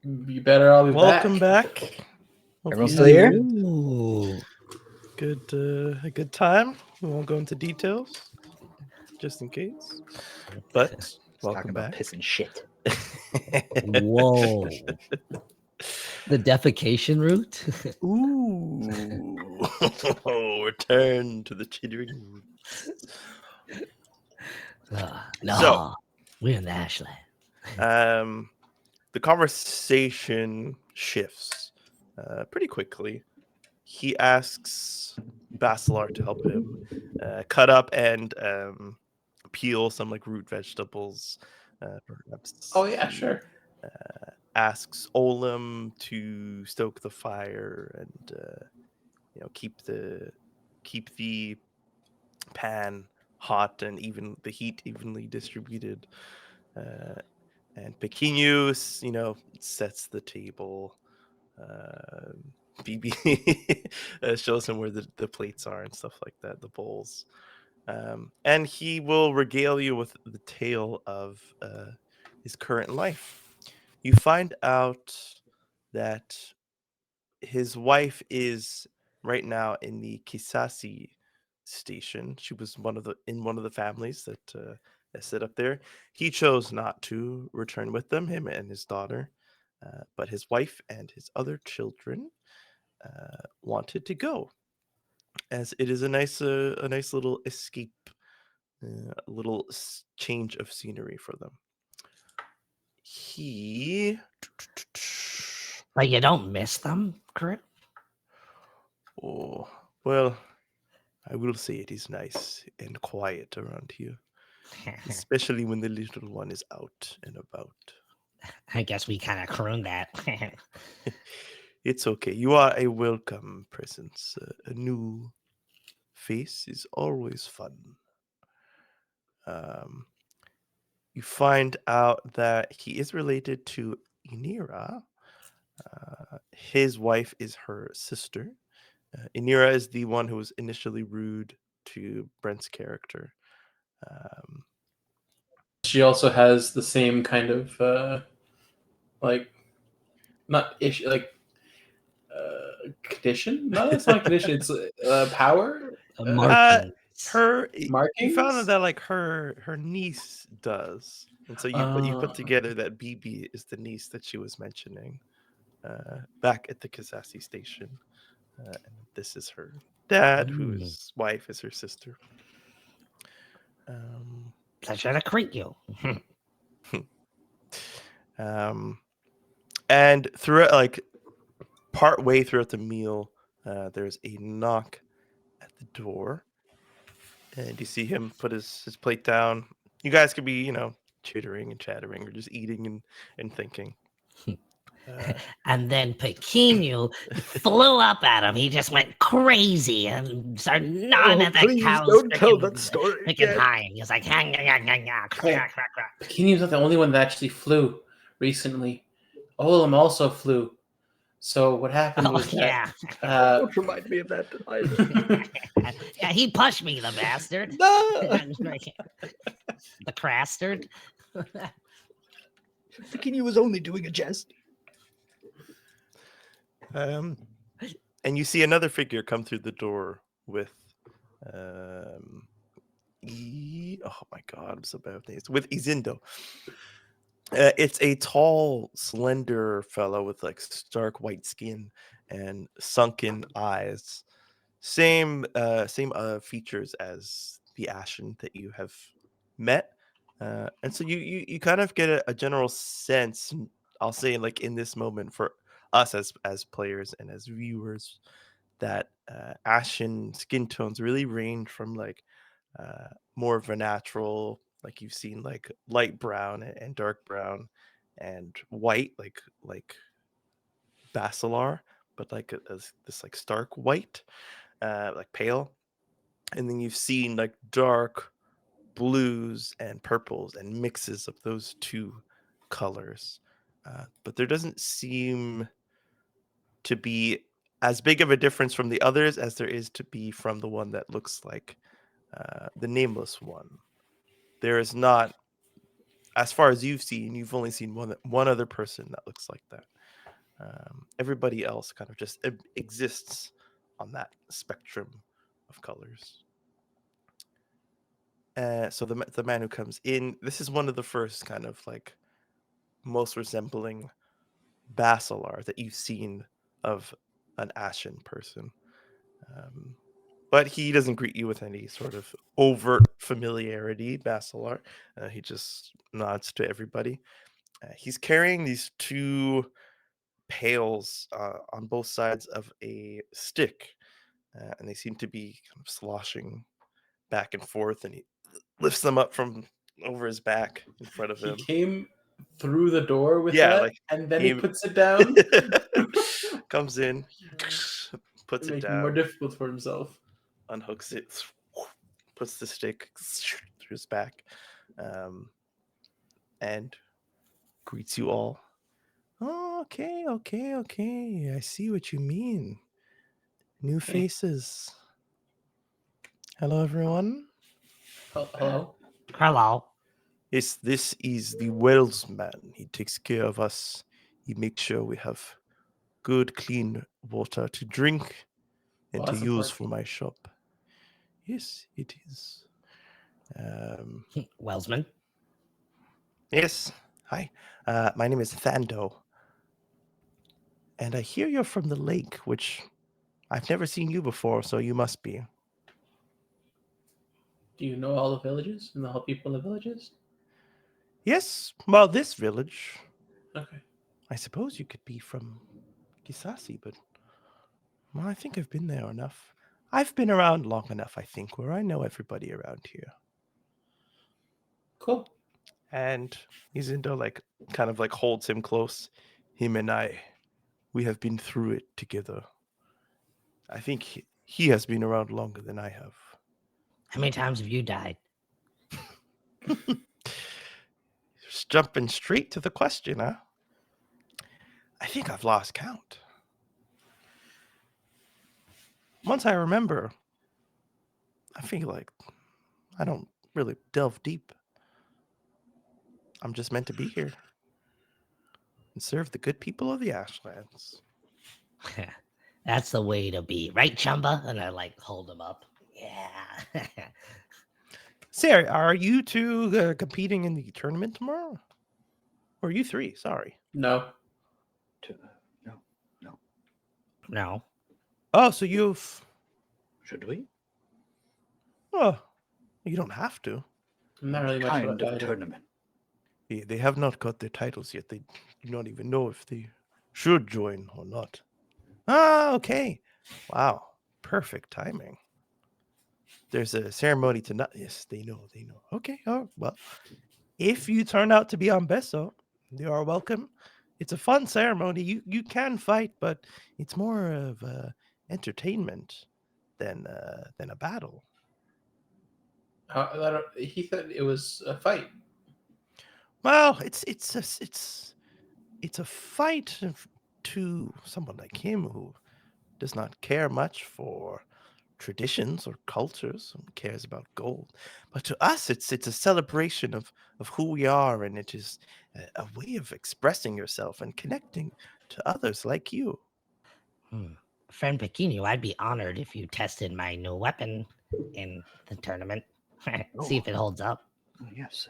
You better all be Welcome back. back. Everyone's still here? Ooh. A good time. We won't go into details, just in case. But Talking welcome about back. piss and shit. Whoa. The defecation route? Ooh. Return to the chittering roots. No, So- we're in the Ashland. The conversation shifts pretty quickly. He asks Basilar to help him cut up and peel some like root vegetables. Perhaps. Oh yeah, sure. Asks Olim to stoke the fire and keep the pan hot and the heat evenly distributed. And Pequeños, sets the table. BB shows him where the plates are and stuff like that, the bowls. And he will regale you with the tale of his current life. You find out that his wife is right now in the Kisasi station. She was in one of the families that sit up there. He chose not to return with them, him and his daughter, but his wife and his other children wanted to go, as it is a nice little escape, a little change of scenery for them. But you don't miss them, correct? Oh, well, I will say it is nice and quiet around here, especially when the little one is out and about. I guess we kind of crooned that. It's okay. You are a welcome presence. A new face is always fun. You find out that he is related to Inira. His wife is her sister. Inira is the one who was initially rude to Brent's character. She also has the same kind of not issue condition. No, it's not condition. It's power. Markings. You found out Markings? that like her niece does, and so you put together that BB is the niece that she was mentioning back at the Kisasi station, and this is her dad, whose wife is her sister. Pleasure to greet you. And throughout, like part way throughout the meal, there's a knock at the door, and you see him put his plate down. You guys could be, chittering and chattering, or just eating and thinking. And then Pequeno flew up at him. He just went crazy and started gnawing at that cow's freaking hind. He was like, hang, crack. Pequeño's not the only one that actually flew recently. Olam also flew. So what happened Oh, was yeah. Don't remind me of that either. Yeah, he pushed me, the bastard. No! The crastard. Thinking he was only doing a jest. And you see another figure come through the door with oh my god, I'm so bad with names. With Izindo. It's a tall, slender fellow with like stark white skin and sunken eyes. Same features as the Ashen that you have met. And so you kind of get a general sense, I'll say, like in this moment for us as players and as viewers, that Ashen skin tones really range from like more of a natural, like you've seen, like light brown and dark brown and white, like Basilar, but like this like stark white, like pale. And then you've seen like dark blues and purples and mixes of those two colors. But there doesn't seem to be as big of a difference from the others as there is to be from the one that looks like the nameless one. There is not as far as you've seen, you've only seen one other person that looks like that. Everybody else kind of just exists on that spectrum of colors. So the man who comes in, this is one of the first kind of like most resembling basilar that you've seen of an ashen person. But he doesn't greet you with any sort of overt familiarity, Basilar. He just nods to everybody. He's carrying these two pails on both sides of a stick, and they seem to be kind of sloshing back and forth, and he lifts them up from over his back in front of He him. came through the door with Yeah, that, like and then he he puts it down. comes in, puts it Making it more down, difficult for himself. unhooks it, puts the stick through his back, and greets you all. Oh, okay. I see what you mean. New faces. Hello, everyone. Hello. Hello. Yes, this is the Wells man. He takes care of us. He makes sure we have good, clean water to drink and Well, to that's use for important. my shop. Yes, it is. Wellsman. Yes. Hi. My name is Thando. And I hear you're from the lake, which I've never seen you before, so you must be. Do you know all the villages and all the people in the villages? Yes, well, this village. Okay. I suppose you could be from Kisasi, but well, I think I've been there enough. I've been around long enough, I think, where I know everybody around here. Cool. And Izindo kind of holds him close. Him and I, we have been through it together. I think he has been around longer than I have. How many times have you died? Just jumping straight to the question, huh? I think I've lost count. Once I remember, I feel like I don't really delve deep. I'm just meant to be here and serve the good people of the Ashlands. That's the way to be, right, Chumba? And I hold him up. Yeah. Sarah, are you two competing in the tournament tomorrow? Or you three? Sorry. No. No. No. Oh, so you've. Should we? Oh, you don't have to. I'm not really much Kind about of a either. tournament. They have not got their titles yet. They do not even know if they should join or not. Ah, okay. Wow. Perfect timing. There's a ceremony tonight. Yes, they know. Okay. Oh, well. If you turn out to be on Besso, you are welcome. It's a fun ceremony. You can fight, but it's more of entertainment than a battle. He said it was a fight. Well, it's a fight to someone like him who does not care much for traditions or cultures and cares about gold. But to us, it's a celebration of who we are, and it is a way of expressing yourself and connecting to others like you. Friend Pequeno, I'd be honored if you tested my new weapon in the tournament. See if it holds up. Yes.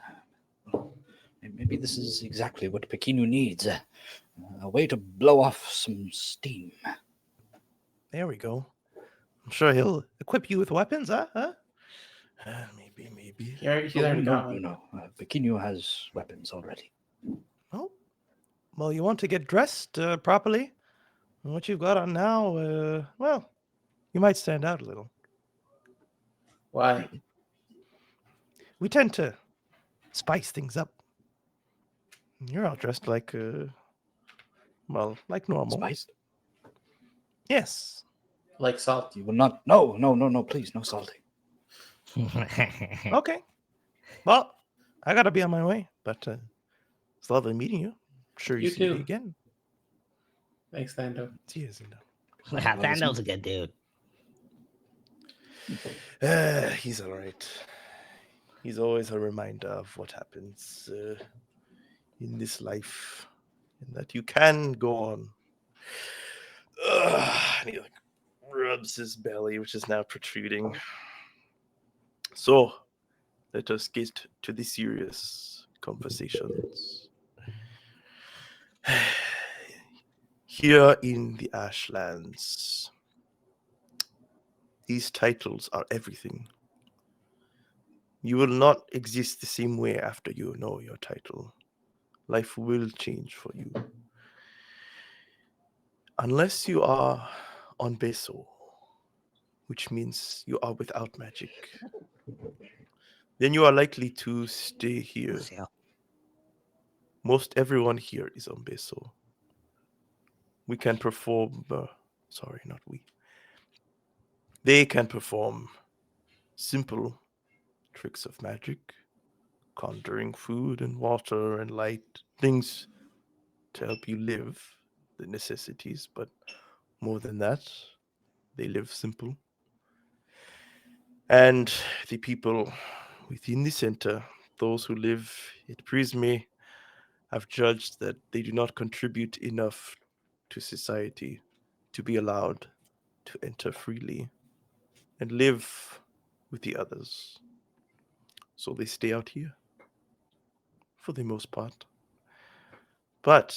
Well, maybe this is exactly what Pequeno needs. A way to blow off some steam. There we go. I'm sure he'll equip you with weapons, huh? Maybe. He's already got one. No. Pequeno has weapons already. Oh, well, you want to get dressed properly? What you've got on now, well, you might stand out a little. Why? We tend to spice things up. You're all dressed like normal. Spiced? Yes. Like salt. You will not. No, please, no salty. Okay. Well, I gotta be on my way, but it's lovely meeting you. I'm sure you see too. me again. Thanks, Thando. Cheers. Thando's a good dude. He's all right. He's always a reminder of what happens in this life, and that you can go on. And he like rubs his belly, which is now protruding. So, let us get to the serious conversations. Here in the Ashlands, these titles are everything. You will not exist the same way after you know your title. Life will change for you. Unless you are on Beso, which means you are without magic, then you are likely to stay here. Yeah. Most everyone here is on Beso. We can perform, sorry, not we. They can perform simple tricks of magic, conjuring food and water and light, things to help you live, the necessities, but more than that, they live simple. And the people within the center, those who live at Prisme, have judged that they do not contribute enough to society to be allowed to enter freely and live with the others. So they stay out here for the most part. But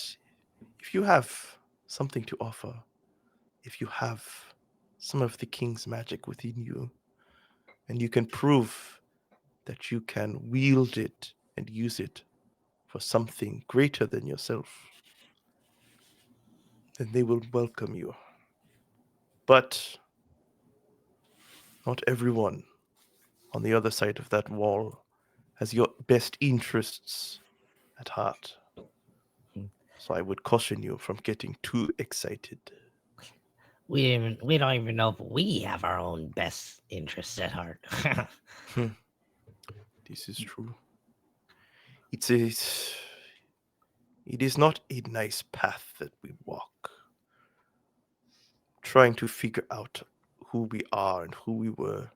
if you have something to offer, if you have some of the king's magic within you, and you can prove that you can wield it and use it for something greater than yourself, then they will welcome you. But not everyone on the other side of that wall has your best interests at heart. So I would caution you from getting too excited. We don't even know if we have our own best interests at heart. This is true. It is not a nice path that we walk. Trying to figure out who we are and who we were,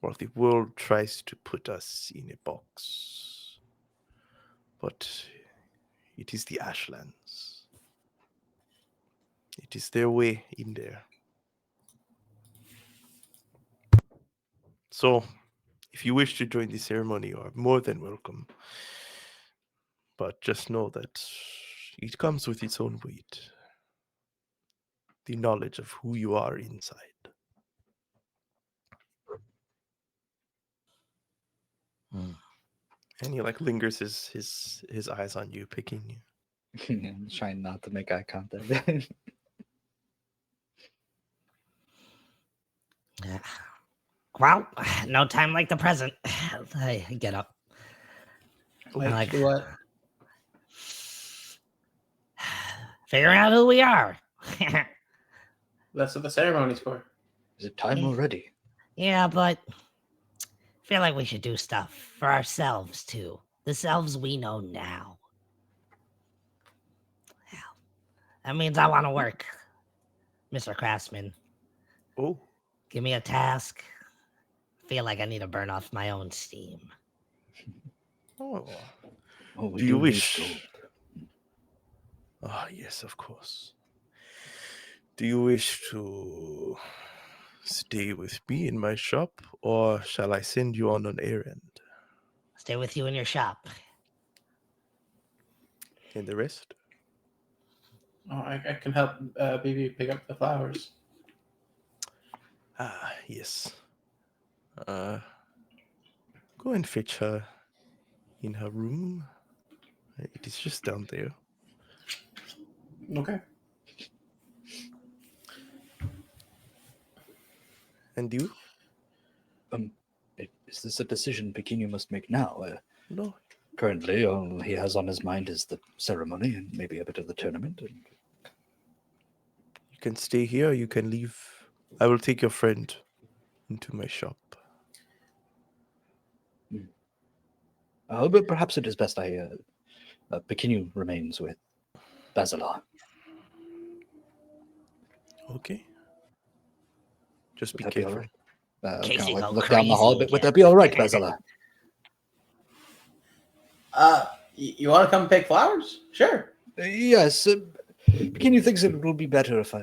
while the world tries to put us in a box. But it is the Ashlands. It is their way in there. So, if you wish to join the ceremony, you are more than welcome. But just know that it comes with its own weight. The knowledge of who you are inside. And he like lingers his eyes on you, picking you. I'm trying not to make eye contact. Well, no time like the present. I get up. Like what? Figure out who we are. That's what the ceremony's for. Is it time already? Yeah, but I feel like we should do stuff for ourselves too. The selves we know now. Yeah. That means I want to work, Mr. Craftsman. Oh, Give me a task. Feel like I need to burn off my own steam. oh. We Do you need wish? gold. Ah, yes, of course. Do you wish to stay with me in my shop, or shall I send you on an errand? Stay with you in your shop. And the rest? Oh, I can help baby pick up the flowers. Ah, yes. Go and fetch her in her room. It is just down there. Okay. And you? Is this a decision Pequeno must make now? No. Currently, all he has on his mind is the ceremony and maybe a bit of the tournament. And You can stay here, you can leave. I will take your friend into my shop. but perhaps it is best Pequeno remains with Basilar. Okay. Just Would be that be all careful. right? Kind case of you like go look down the hall a crazy bit. Would again. that be all right, Bezala? You want to come pick flowers? Sure. Yes. Bikini thinks it will be better if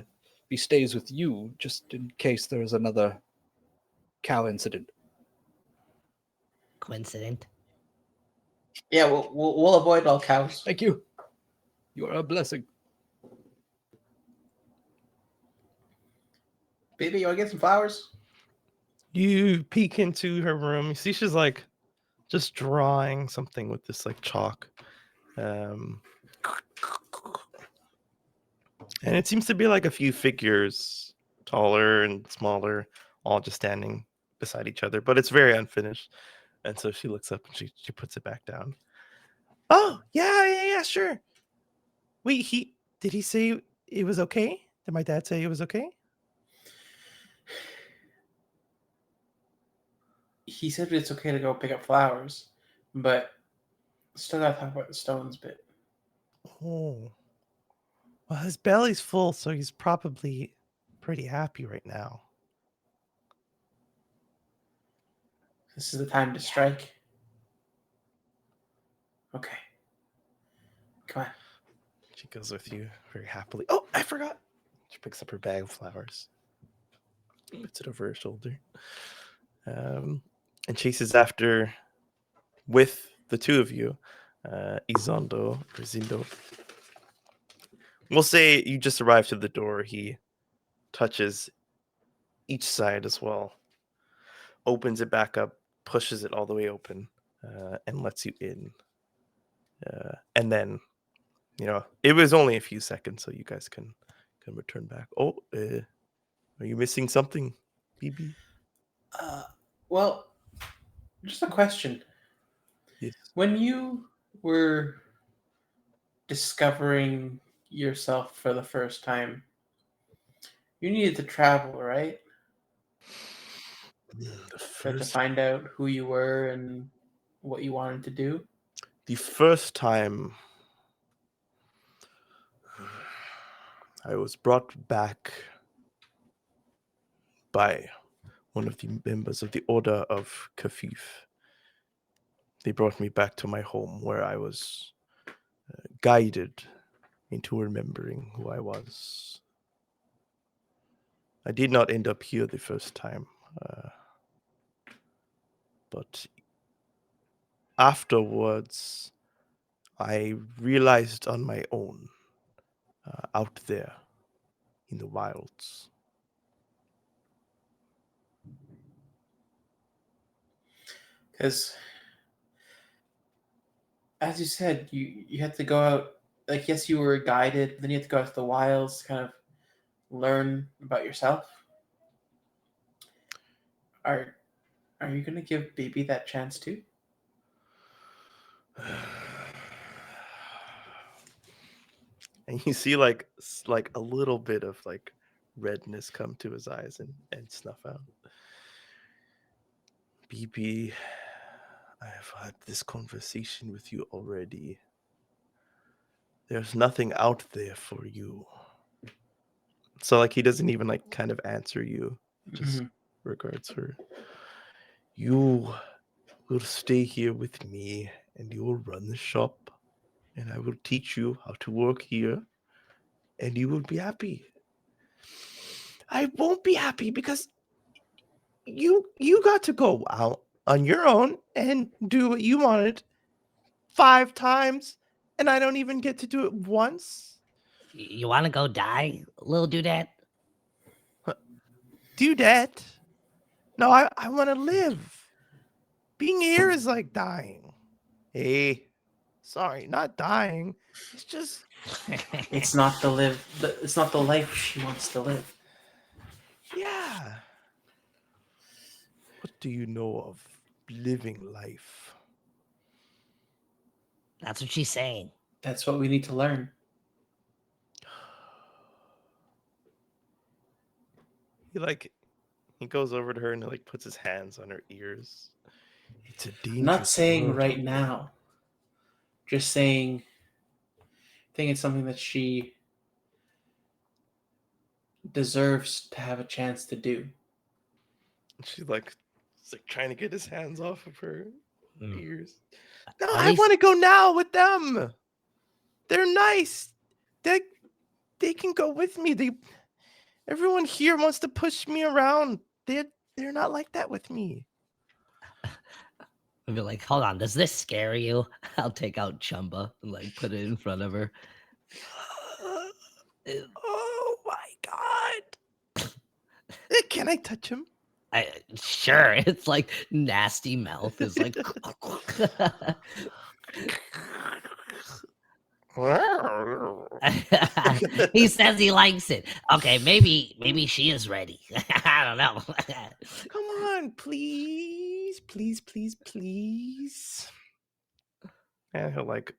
he stays with you, just in case there is another cow incident. Coincident. Yeah, we'll avoid all cows. Thank you. You are a blessing. Baby, you want to get some flowers? You peek into her room. You see she's like just drawing something with this like chalk. And it seems to be like a few figures, taller and smaller, all just standing beside each other, but it's very unfinished. And so she looks up and she puts it back down. Oh, yeah, sure. Wait, did he say it was okay? Did my dad say it was okay? He said it's okay to go pick up flowers, but still gotta talk about the stones bit. Oh. Well, his belly's full, so he's probably pretty happy right now. This is the time to strike. Okay. Come on. She goes with you very happily. Oh, I forgot. She picks up her bag of flowers, puts it over her shoulder, and chases after with the two of you, Izondo or Zindo. We'll say you just arrived to the door. He touches each side as well, opens it back up, pushes it all the way open, and lets you in. And then, it was only a few seconds, so you guys can return back. Oh, are you missing something, BB? Well, just a question. Yes. When you were discovering yourself for the first time, you needed to travel, right? To find out who you were and what you wanted to do. The first time I was brought back by one of the members of the Order of Kafif. They brought me back to my home where I was guided into remembering who I was. I did not end up here the first time, but afterwards, I realized on my own, out there in the wilds. Because, as you said, you had to go out. Like, yes, you were guided. Then you had to go out to the wilds, kind of learn about yourself. Are you gonna give Baby that chance too? And you see like a little bit of like redness come to his eyes and snuff out. BB, I have had this conversation with you already. There's nothing out there for you. So like he doesn't even like kind of answer you. He just regards her. You will stay here with me and you will run the shop and I will teach you how to work here and you will be happy. I won't be happy because you got to go out on your own and do what you wanted 5 times and I don't even get to do it once. You want to go die, little dudette? Dudette? No, I want to live. Being here is like dying. Hey, sorry, not dying. It's just It's not it's not the life she wants to live. yeah. What do you know of living life? That's what she's saying. That's what we need to learn. He goes over to her and like puts his hands on her ears. It's a dangerous I'm not saying world right out there. now. Just saying. I think it's something that she deserves to have a chance to do. She's like trying to get his hands off of her ears. No, At I least- want to go now with them. They're nice. They can go with me. Everyone here wants to push me around. They're not like that with me. I'd be like, hold on, does this scare you? I'll take out Chumba and like put it in front of her. Oh my god. Can I touch him? Sure, it's like nasty mouth is like. He says he likes it. Okay, maybe she is ready. I don't know. Come on, please. And he'll like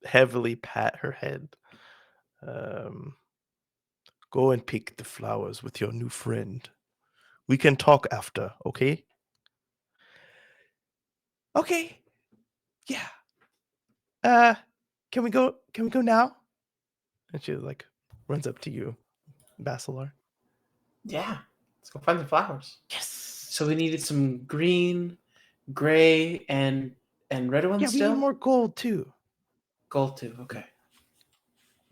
heavily pat her head. Go and pick the flowers with your new friend. We can talk after, okay? Okay. Yeah. Can we go now? And she like runs up to you, Basilar. Yeah. Let's go find the flowers. Yes. So we needed some green, gray, and red ones Yeah, we still? need more gold too. Gold too, okay.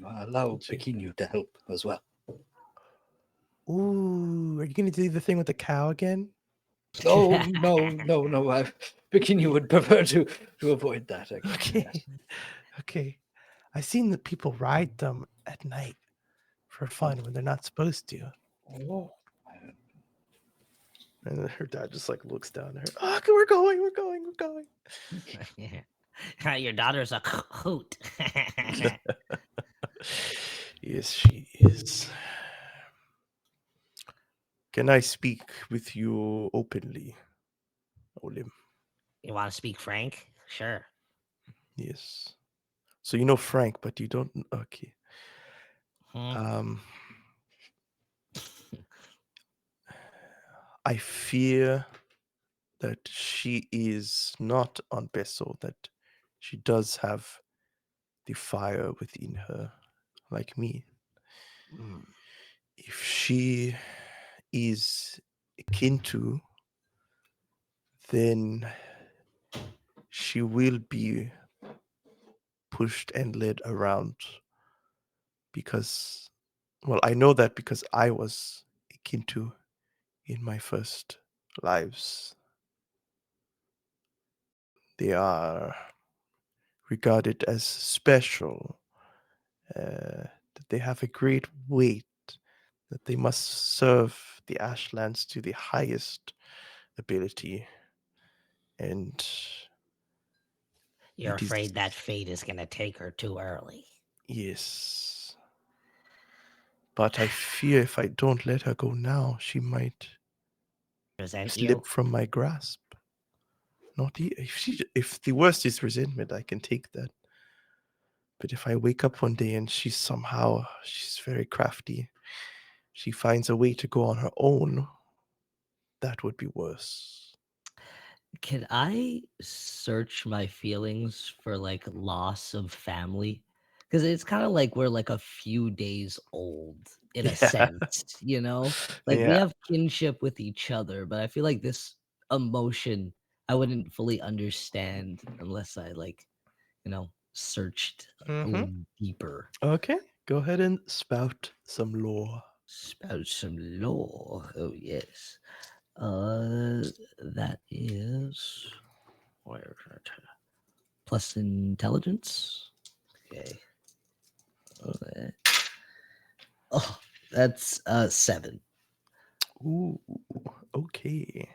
Allow Pequeno to help as well. Ooh, are you gonna do the thing with the cow again? Oh no! Pequeno would prefer to avoid that. Again. Okay. Yes. Okay. I've seen that people ride them at night for fun when they're not supposed to. Oh. And then her dad just like looks down at her. Oh, we're going. Your daughter's a hoot. Yes, she is. Can I speak with you openly, Olim? You want to speak Frank? Sure. Yes. So you know Frank, but you don't. Okay. Hmm? I fear that she is not on Beso, that she does have the fire within her, like me. If she is akin to, then she will be pushed and led around because, well, I know that because I was akin to in my first lives. They are regarded as special, that they have a great weight, that they must serve the Ashlands to the highest ability. And You're it is, afraid that fate is going to take her too early. yes. But I fear if I don't let her go now, she might Resent slip you? from my grasp. If the worst is resentment, I can take that. But if I wake up one day and she's very crafty, she finds a way to go on her own, that would be worse. Can I search my feelings for like loss of family? Because it's kind of like we're like a few days old in a Yeah. sense, you know? Like we Yeah. have kinship with each other, but I feel like this emotion I wouldn't fully understand unless I like, searched a Mhm. little deeper. Okay, go ahead and spout some lore. Spout some lore. Oh yes. That is where is it? Plus intelligence. Okay. Oh, that's 7. Ooh, okay.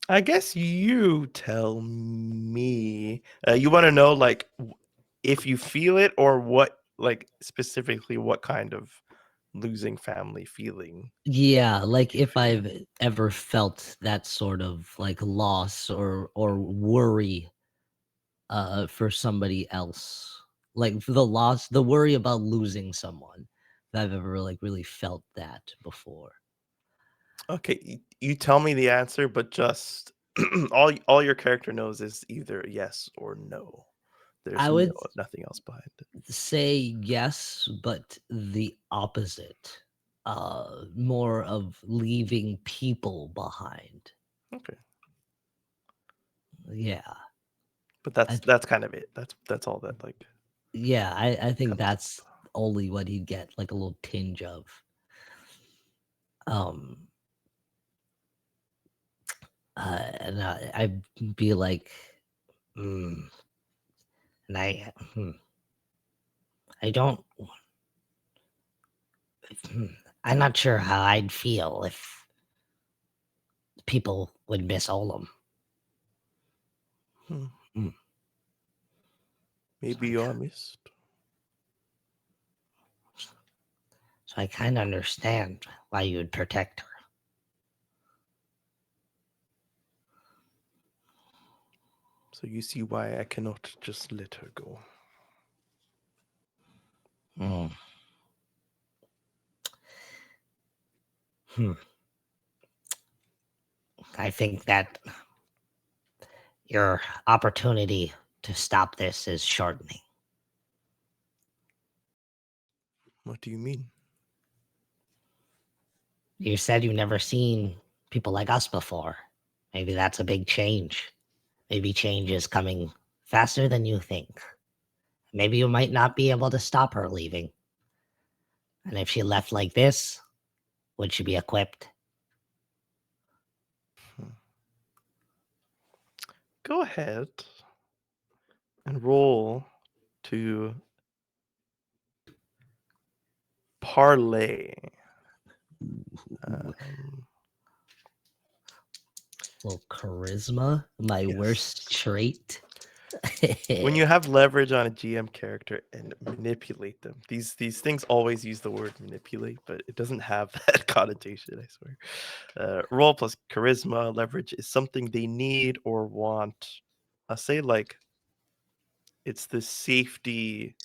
I guess you tell me. You want to know like if you feel it or what, like specifically what kind of losing family feeling. Yeah, like if I've ever felt that sort of like loss or worry for somebody else. Like for the worry about losing someone. If I've ever like really felt that before. Okay, you tell me the answer, but just all your character knows is either yes or no. There's I would nothing else behind it. say yes, but the opposite. more of leaving people behind. Okay. Yeah. But that's kind of it. That's all that like. Yeah, I think comes that's only what he'd get, like a little tinge of. And I'd be like, and I don't. I'm not sure how I'd feel if people would miss Olam. Maybe you are missed. So I kind of understand why you would protect her. So you see why I cannot just let her go. I think that your opportunity to stop this is shortening. What do you mean? You said you've never seen people like us before. Maybe that's a big change. Maybe change is coming faster than you think. Maybe you might not be able to stop her leaving. And if she left like this, would she be equipped? Go ahead and roll to parlay. Little charisma, my worst trait. When you have leverage on a GM character and manipulate them, these things always use the word manipulate, but it doesn't have that connotation, I swear. Roll plus charisma, leverage is something they need or want. I'll say like it's the safety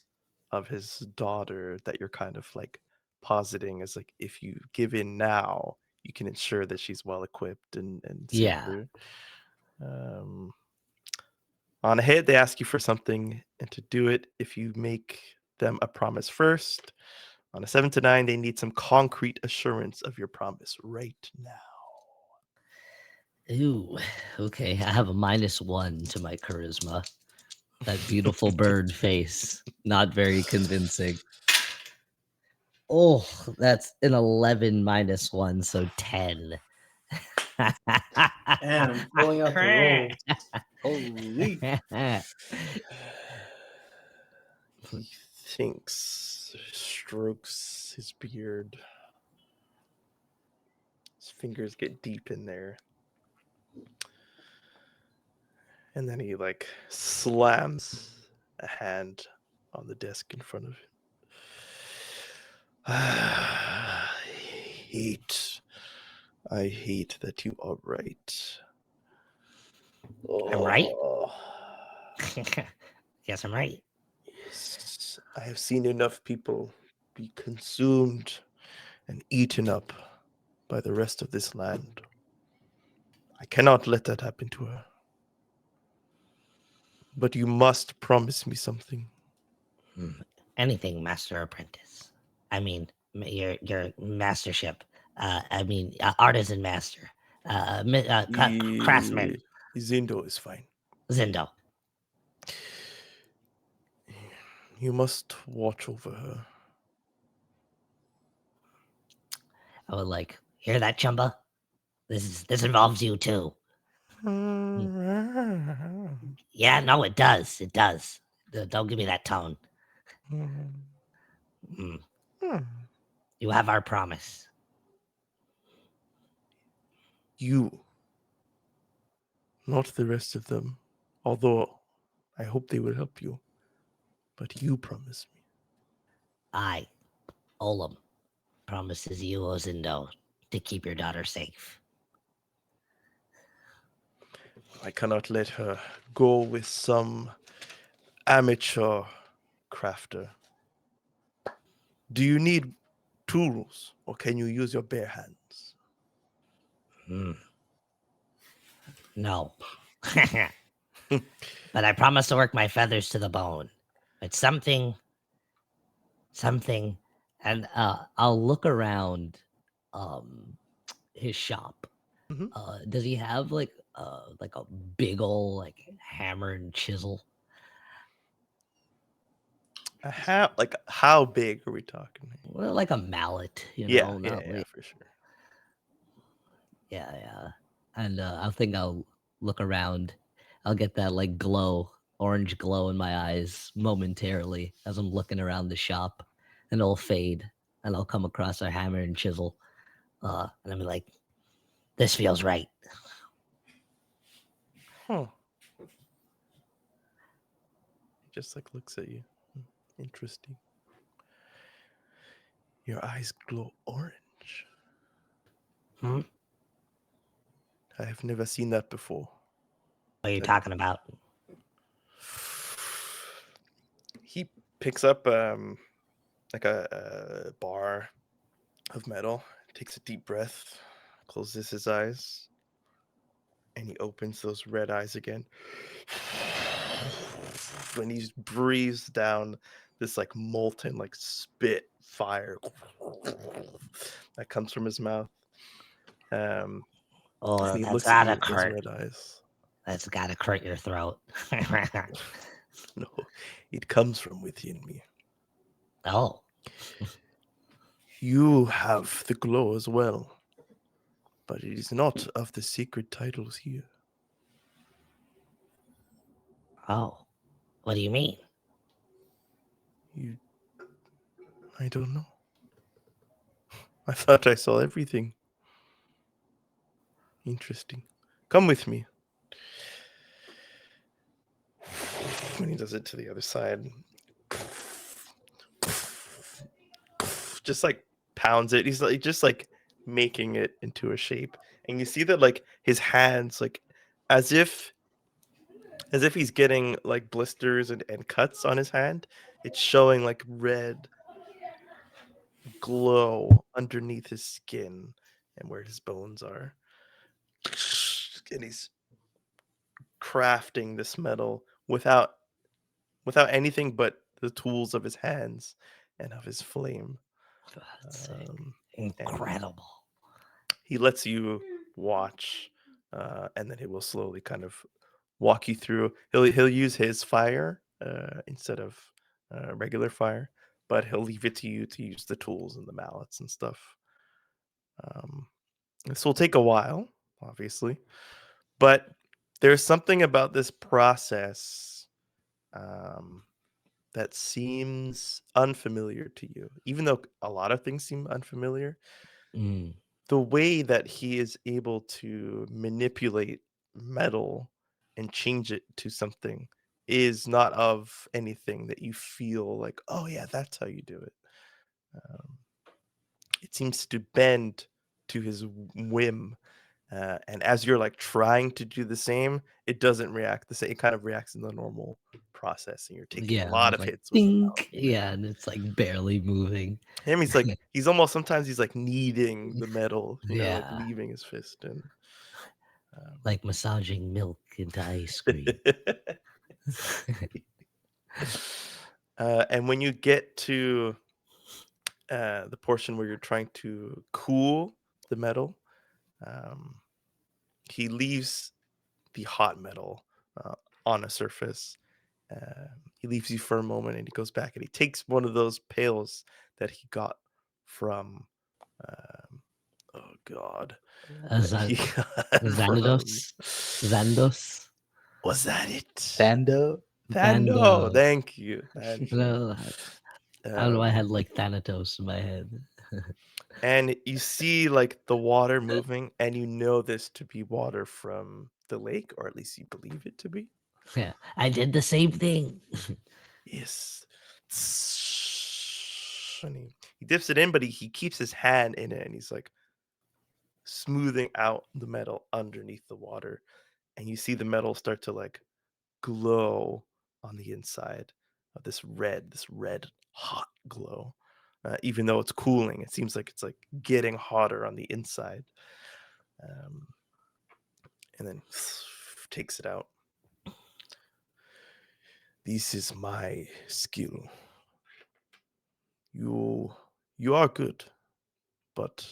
of his daughter that you're kind of like positing as like if you give in now, you can ensure that she's well equipped and safer. On a hit, they ask you for something, and to do it, if you make them a promise first, on a 7 to 9, they need some concrete assurance of your promise right now. Ooh, okay. I have a -1 to my charisma. That beautiful bird face. Not very convincing. Oh, that's an 11 -1, so 10. And pulling out the roll. Holy. He thinks, strokes his beard. His fingers get deep in there. And then he like slams a hand on the desk in front of him. I hate that you are right. I'm right? Yes, I'm right. Yes, I have seen enough people be consumed and eaten up by the rest of this land. I cannot let that happen to her. But you must promise me something. Anything, Master Apprentice. I mean, your mastership. Artisan master. Craftsman. Zindo is fine. Zindo. You must watch over her. I would like, hear that, Chumba? This involves you too. Yeah, no, it does. It does. Don't give me that tone. You have our promise. You. Not the rest of them. Although I hope they will help you. But you promise me. I, Olam, promises you, Ozindo, to keep your daughter safe. I cannot let her go with some amateur crafter. Do you need tools, or can you use your bare hands? No. But I promise to work my feathers to the bone. It's something And I'll look around his shop. Mhm. Does he have like a big ol' like hammer and chisel? How big are we talking? Well, like a mallet, Yeah, not like for sure. yeah. And I think I'll look around. I'll get that like orange glow in my eyes momentarily as I'm looking around the shop, and it'll fade, and I'll come across a hammer and chisel, and I'll be like, "This feels right." Huh. He just like looks at you. Interesting. Your eyes glow orange. Hmm? I have never seen that before. What are you talking about? He picks up like a bar of metal, takes a deep breath, closes his eyes, and he opens those red eyes again. When he breathes down this like molten like spit fire that comes from his mouth. And Oh, he that's looks at you gotta with those hurt. red eyes. That's gotta hurt your throat. No, it comes from within me. Oh, You have the glow as well, but it is not of the sacred titles here. oh. What do you mean? I don't know. I thought I saw everything. Interesting. Come with me. When he does it to the other side, just like pounds it. He's like just like making it into a shape, and you see that like his hands, like as if he's getting like blisters and cuts on his hand. It's showing like red glow underneath his skin and where his bones are. And he's crafting this metal without anything but the tools of his hands and of his flame. That's sick. And Incredible. he lets you watch, and then he will slowly kind of walk you through. He'll use his fire instead of regular fire, but he'll leave it to you to use the tools and the mallets and stuff. This will take a while, obviously, but there's something about this process that seems unfamiliar to you, even though a lot of things seem unfamiliar. Mm. The way that he is able to manipulate metal and change it to something is not of anything that you feel like, oh yeah, that's how you do it. It seems to bend to his whim. And as you're like trying to do the same, it doesn't react the same. It kind of reacts in the normal process, and you're taking a Yeah, lot it's of like hits with the dink. mallet. Yeah, and it's like barely moving. Him, he's like he's almost sometimes he's like kneading the metal, like Yeah. leaving his fist in. Like massaging milk into ice cream. And when you get to the portion where you're trying to cool the metal, he leaves the hot metal on a surface. He leaves you for a moment, and he goes back and he takes one of those pails that he got from oh god, that he got from- Xanados? was that it? Thando? Thando, Thando. thank you. Thank you. No, I don't know. I had like Thanatos in my head. And you see like the water moving, and you know this to be water from the lake, or at least you believe it to be. Yeah, I did the same thing. Yes. And he dips it in, but he keeps his hand in it, and he's like smoothing out the metal underneath the water. And you see the metal start to like glow on the inside of this red hot glow. Even though it's cooling, it seems like it's like getting hotter on the inside. And then takes it out. This is my skill. You You are good, but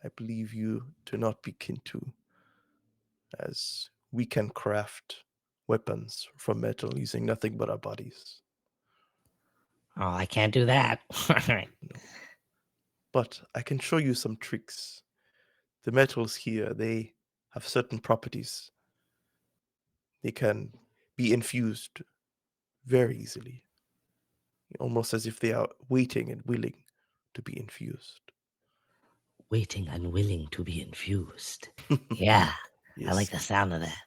I believe you do not be kin to, as we can craft weapons from metal using nothing but our bodies. Oh, I can't do that. No. But I can show you some tricks. The metals here, they have certain properties. They can be infused very easily, almost as if they are waiting and willing to be infused. Waiting and willing to be infused. Yeah, I like the Yes. sound of that.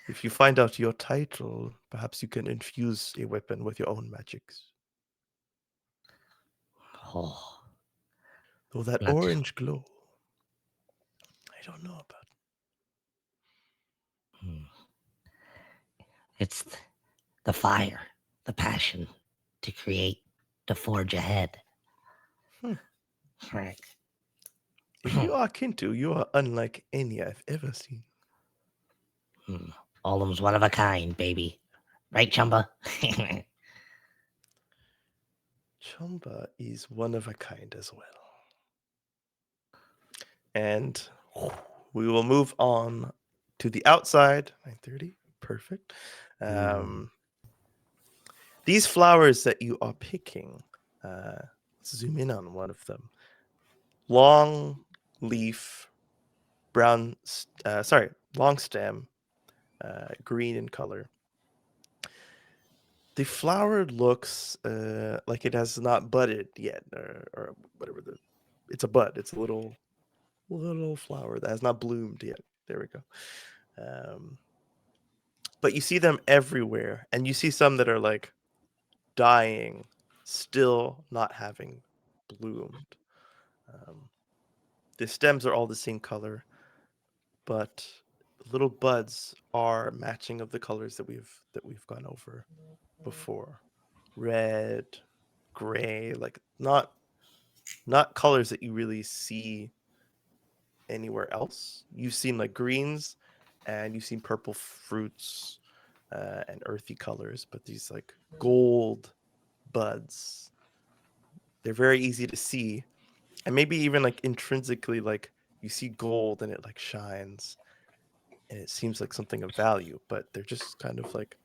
If you find out your title, perhaps you can infuse a weapon with your own magics. Oh, Though that Not- orange glow, I don't know about. hmm. It's the fire, the passion to create, to forge ahead. Hmm. Right. If you are Kintu, you are unlike any I've ever seen. Olam's one of a kind, baby. Right, Chumba? Chumba is one of a kind as well. And we will move on to the outside. 9:30. Perfect. These flowers that you are picking, let's zoom in on one of them. Long leaf, brown, long stem, green in color. The flower looks like it has not budded yet, or whatever. It's a bud. It's a little flower that has not bloomed yet. There we go. But you see them everywhere, and you see some that are like dying, still not having bloomed. The stems are all the same color, but little buds are matching of the colors that we've gone over before. Red, gray, like not colors that you really see anywhere else. You've seen like greens, and you've seen purple fruits and earthy colors, but these like gold buds, they're very easy to see, and maybe even like intrinsically, like you see gold and it like shines, and it seems like something of value, but they're just kind of like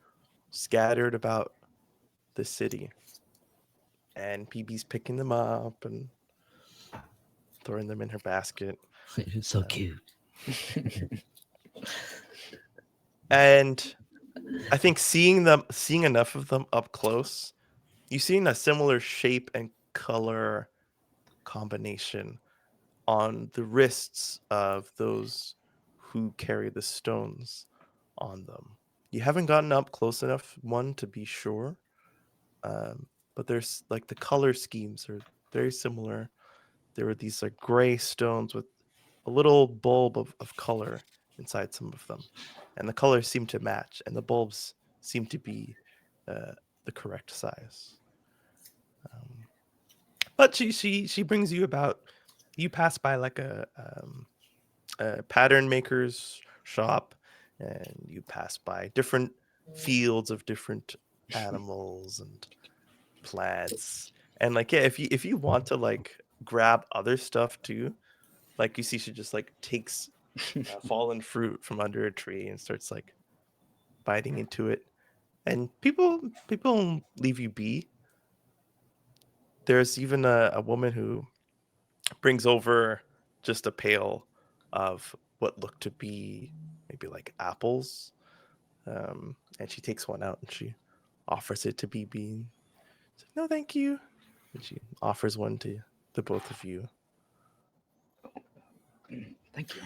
scattered about the city. And PB's picking them up and throwing them in her basket. It's so cute. And I think seeing enough of them up close, you've seen a similar shape and color combination on the wrists of those who carry the stones on them. You haven't gotten up close enough, one, to be sure, but there's like the color schemes are very similar. There were these like gray stones with a little bulb of color inside some of them, and the colors seem to match, and the bulbs seem to be the correct size. But she brings you about. You pass by like a pattern maker's shop, and you pass by different fields of different animals and plants, and like, yeah, if you want to like grab other stuff too, like you see she just like takes fallen fruit from under a tree and starts like biting into it, and people leave you be. There's even a woman who brings over just a pail of what looked to be maybe like apples, and she takes one out and she offers it to BB. She's like, no, thank you. And she offers one to the both of you. Thank you.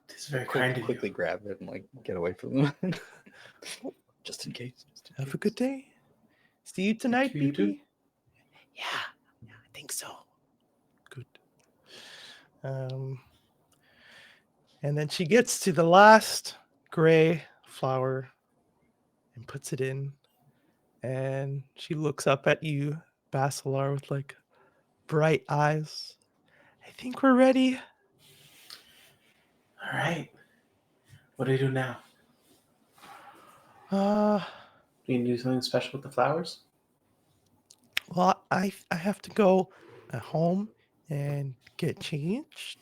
It's very kind of you. Quickly grab it and like get away from them. Just in case. Have a good day. See you tonight, You too. BB. Yeah, I think so. Good. And then she gets to the last gray flower and puts it in, and she looks up at you, Basilar, with like bright eyes. I think we're ready. All right. What do you do now? Do you do something special with the flowers? Well, I have to go home and get changed.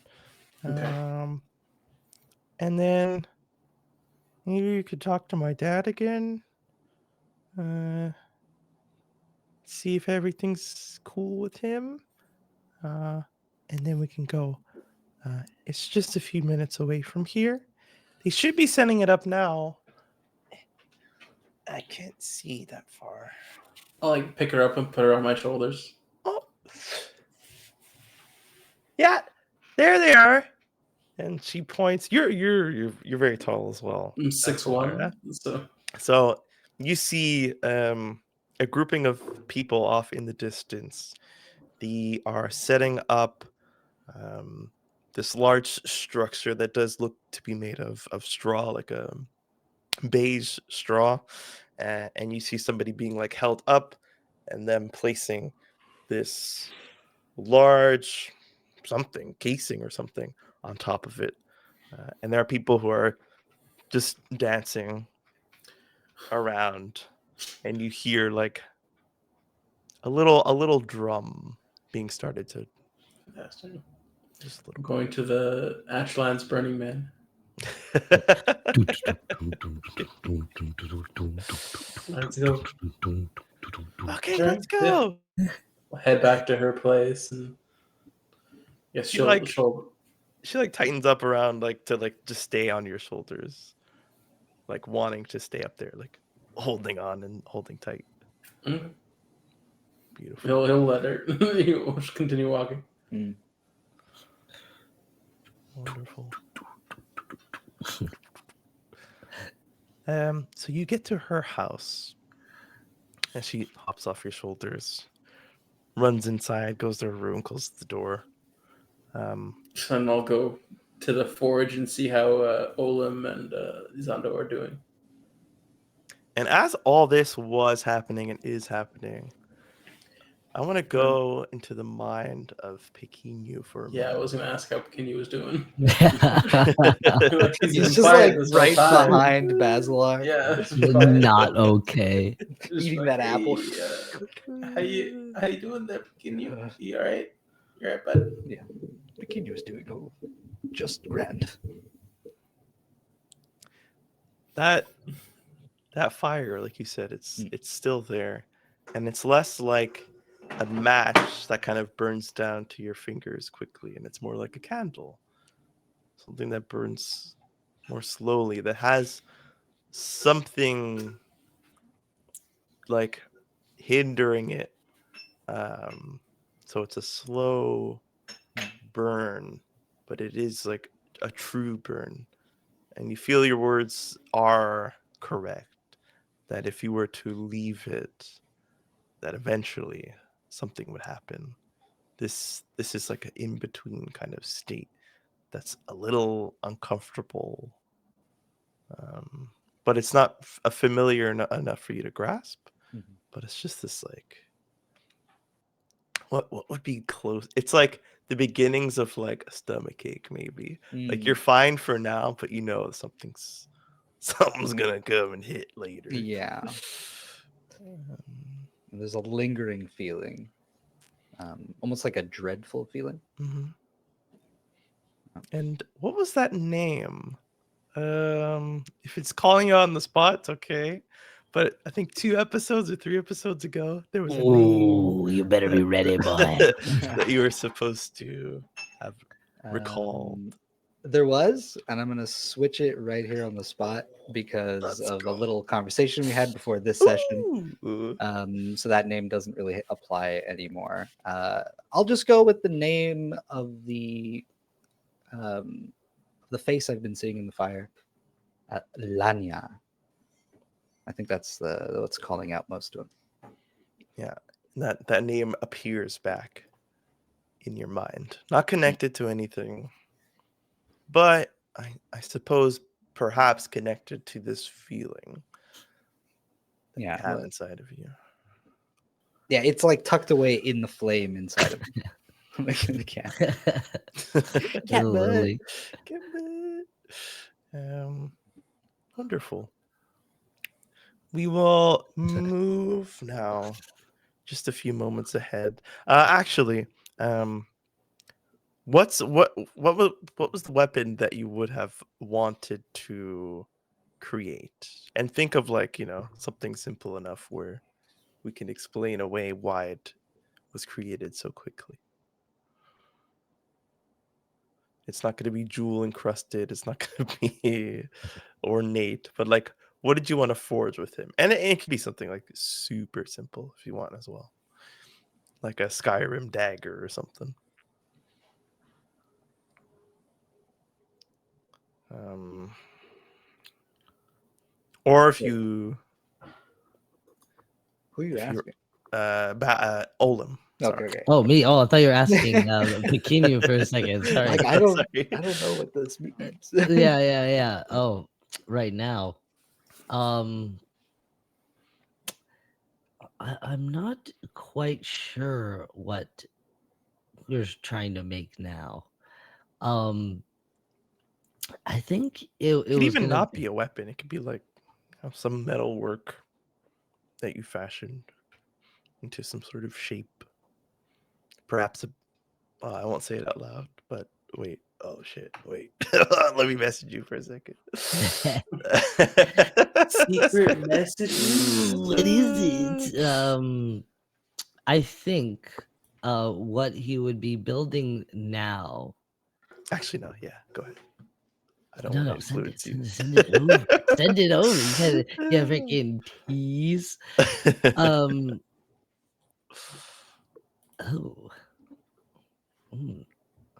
Okay. And then maybe you could talk to my dad again. See if everything's cool with him. And then we can go. It's just a few minutes away from here. They should be setting it up now. I can't see that far. I'll like pick her up and put her on my shoulders. Oh, yeah, there they are. And she points. You're very tall as well. I'm 6'1", So you see a grouping of people off in the distance. They are setting up this large structure that does look to be made of straw, like a beige straw. And you see somebody being like held up and then placing this large casing or something on top of it. And there are people who are just dancing around, and you hear like a little drum being started to Fantastic. just a I'm little going to the Ashlands Burning Man. Let's go. Okay, Sure, let's go. We'll head back to her place, and yes, She she'll like tightens up around like to like just stay on your shoulders, like wanting to stay up there, like holding on and holding tight. Mhm. Beautiful. He'll let her. He'll continue walking. Wonderful. So you get to her house, and she hops off your shoulders, runs inside, goes to her room, closes the door. So then I'll go to the forge and see how Olim and Zando are doing. And as all this was happening and is happening, I want to go into the mind of Pequeno for a Yeah, I moment. was going to ask how Pequeno was doing. He's been just quiet like this whole right time. behind Basilar. Yeah, Not okay. Eating that apple. How you doing there, Pequeno? You all right? You all right, bud? Pequeno is doing just grand. That fire, like you said, it's still there, and it's less like a match that kind of burns down to your fingers quickly, and it's more like a candle, something that burns more slowly, that has something like hindering it. So it's a slow burn, but it is like a true burn, and you feel your words are correct, that if you were to leave it, that eventually something would happen. This is like an in-between kind of state that's a little uncomfortable, but it's not a familiar enough for you to grasp. But it's just this like, what would be close? It's like the beginnings of like a stomach ache, maybe. Like you're fine for now, but you know something's gonna come and hit later. Yeah. There's a lingering feeling, almost like a dreadful feeling. And what was that name? If it's calling you on the spot, it's okay. But I think 2 episodes or 3 episodes ago, there was a name. Ooh, you better be ready, boy. that you were supposed to have recalled. There was, and I'm going to switch it right here on the spot because Let's of go. a little conversation we had before this session. Ooh. So that name doesn't really apply anymore. I'll just go with the name of the face I've been seeing in the fire. Lanya. I think that's what's calling out most of them. Yeah, that name appears back in your mind, not connected to anything, but I suppose perhaps connected to this feeling that you have inside of you. Yeah, it's like tucked away in the flame inside of me. Like the cat. Literally. Cat butt. Wonderful. We will move now just a few moments ahead. Actually, what was the weapon that you would have wanted to create? And think of like, something simple enough where we can explain away why it was created so quickly. It's not going to be jewel encrusted. It's not going to be ornate. But like, what did you want to forge with him? And it could be something like super simple if you want as well, like a Skyrim dagger or something. Or if you, Who are you if you're asking? Olim. Okay. Oh, me? Oh, I thought you were asking Pequeno for a second. Sorry. Like I don't Sorry. know what this means. Yeah. Oh, right now. I'm not quite sure what you're trying to make now. I think it It could was even gonna not be a weapon. It could be like some metal work that you fashioned into some sort of shape. Perhaps I won't say it out loud, but wait. Oh shit! Wait. Let me message you for a second. Secret messages. What is it? I think what he would be building now. Actually, no. Yeah, go ahead. I don't No, want to no, send it, influence you. send it over. Send it over. You freaking tease. Oh,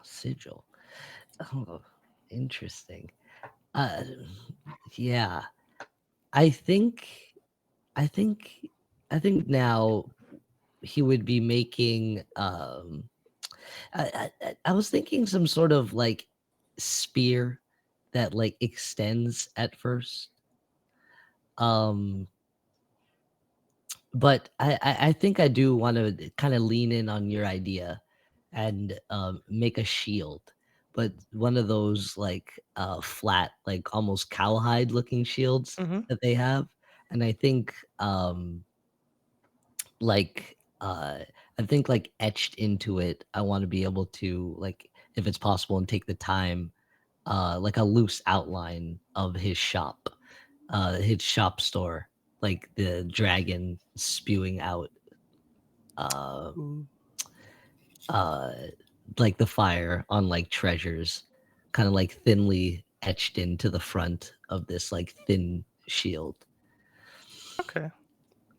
sigil. Oh, interesting. Yeah. I think now he would be making I was thinking some sort of like spear that like extends at first. But I think I do want to kind of lean in on your idea and make a shield, but one of those like flat, like almost cowhide looking shields Mhm. that they have. And I think like etched into it, I want to be able to, like, if it's possible, and take the time, like a loose outline of his shop store, like the dragon spewing out like the fire on like treasures, kind of like thinly etched into the front of this like thin shield. Okay.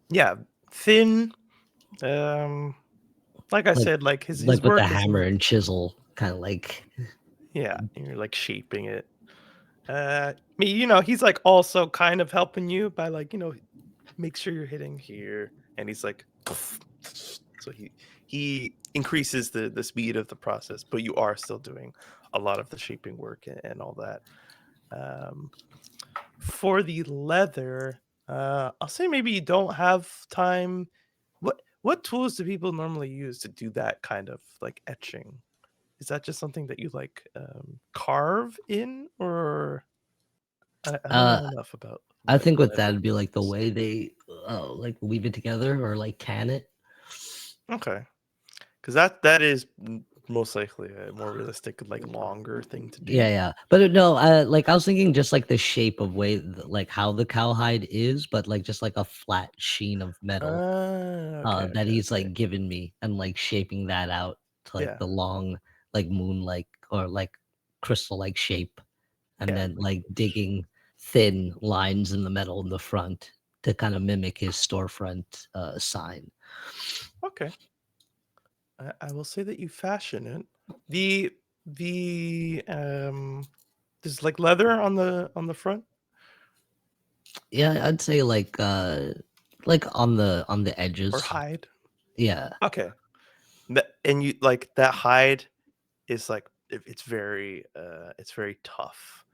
Yeah, thin. Like I said, like his Like with the work is hammer and chisel, kind of like. yeah, and you're like shaping it. He's like also kind of helping you by like, make sure you're hitting here, and he's like, so he increases the speed of the process, but you are still doing a lot of the shaping work and all that. For the leather, I'll say maybe you don't have time. What tools do people normally use to do that kind of like etching? Is that just something that you like carve in, or I don't know enough about. I think with leather that would be like the tools. way they like weave it together or like can it. Okay, because that is most likely a more realistic, like longer thing to do. Yeah. But no, like I was thinking just like the shape of like how the cowhide is, but like just like a flat sheen of metal that he's like given me, and like shaping that out to like the long, like moon-like or like crystal-like shape, and then like digging thin lines in the metal in the front to kind of mimic his storefront sign. Okay. I will say that you fashion it. The there's like leather on the front. Yeah, I'd say like on the edges Or hide. Yeah. Okay. And you like that hide is like it's very tough,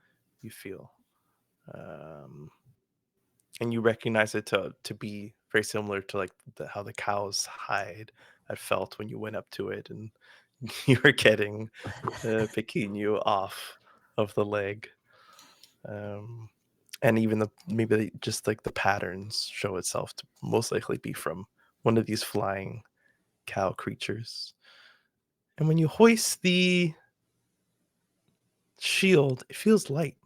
you feel. And you recognize it to be very similar to like how the cow's hide had felt when you went up to it and you were getting Pequeno off of the leg. And even maybe just like the patterns show itself to most likely be from one of these flying cow creatures. And when you hoist the shield, it feels light.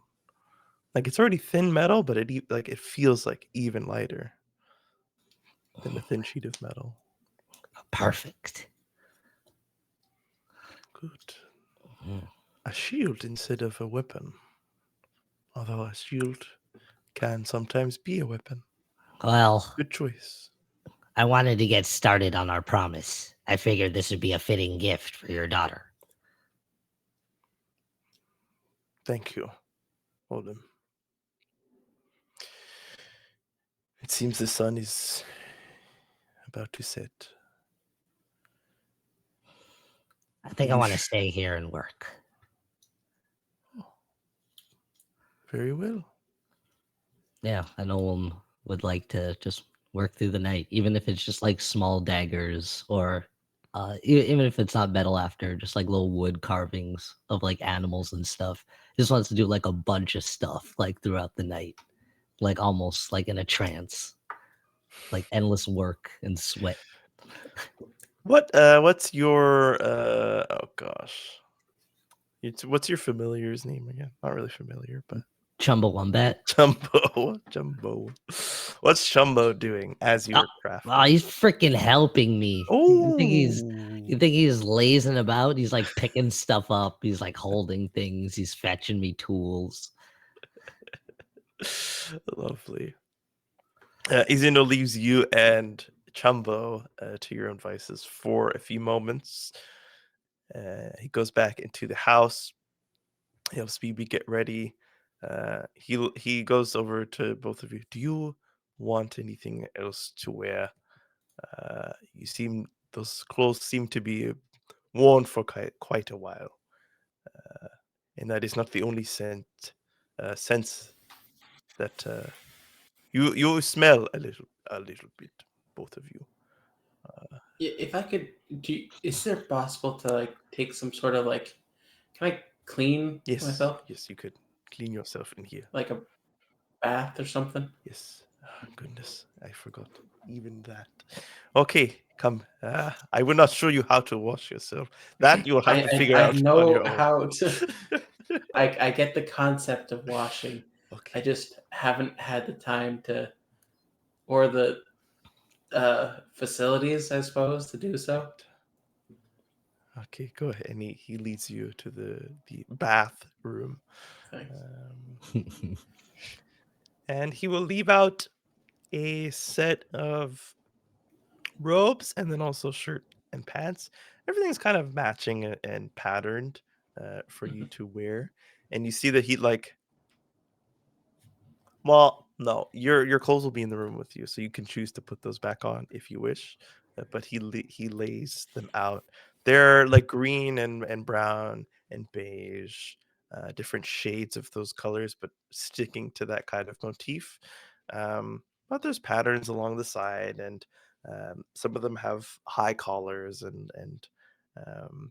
Like it's already thin metal, but it feels like even lighter than a thin sheet of metal. Perfect. Good. A shield instead of a weapon. Although a shield can sometimes be a weapon. Well, Good choice. I wanted to get started on our promise. I figured this would be a fitting gift for your daughter. Thank you, Odin. It seems the sun is about to set. I think I want to stay here and work. Very well. Yeah, I know one would like to just work through the night, even if it's just like small daggers or even if it's not metal after, just like little wood carvings of like animals and stuff. Just wants to do like a bunch of stuff like throughout the night, like almost like in a trance, like endless work and sweat. What's your oh gosh. What's your familiar's name again? Not really familiar, but Chumbawambat. Jumbo. What's Chumbo doing as you're crafting? Oh, he's freaking helping me. Oh, You think he's lazing about? He's like picking stuff up. He's like holding things. He's fetching me tools. lovely. Izuno leaves you and Chumbo to your own vices for a few moments. He goes back into the house. He helps BB get ready. He goes over to both of you. Do you want anything else to wear? Those clothes seem to be worn for quite a while, and that is not the only sense that you smell a little bit, both of you. If I could, is there possible to like take some sort of like, can I clean myself? Yes, you could clean yourself in here. Like a bath or something? Yes. Oh, goodness, I forgot even that. Okay, come. I will not show you how to wash yourself. That you will have to figure out I know on your own. how to. I get the concept of washing. Okay. I just haven't had the time to, or the facilities, I suppose, to do so. Okay, go ahead. And he leads you to the bathroom. Thanks. And he will leave out a set of robes and then also shirt and pants. Everything's kind of matching and patterned for you to wear. And you see that he well, no, your clothes will be in the room with you, so you can choose to put those back on if you wish. But he lays them out. They're like green and brown and beige, different shades of those colors, but sticking to that kind of motif. But there's patterns along the side, and some of them have high collars and um,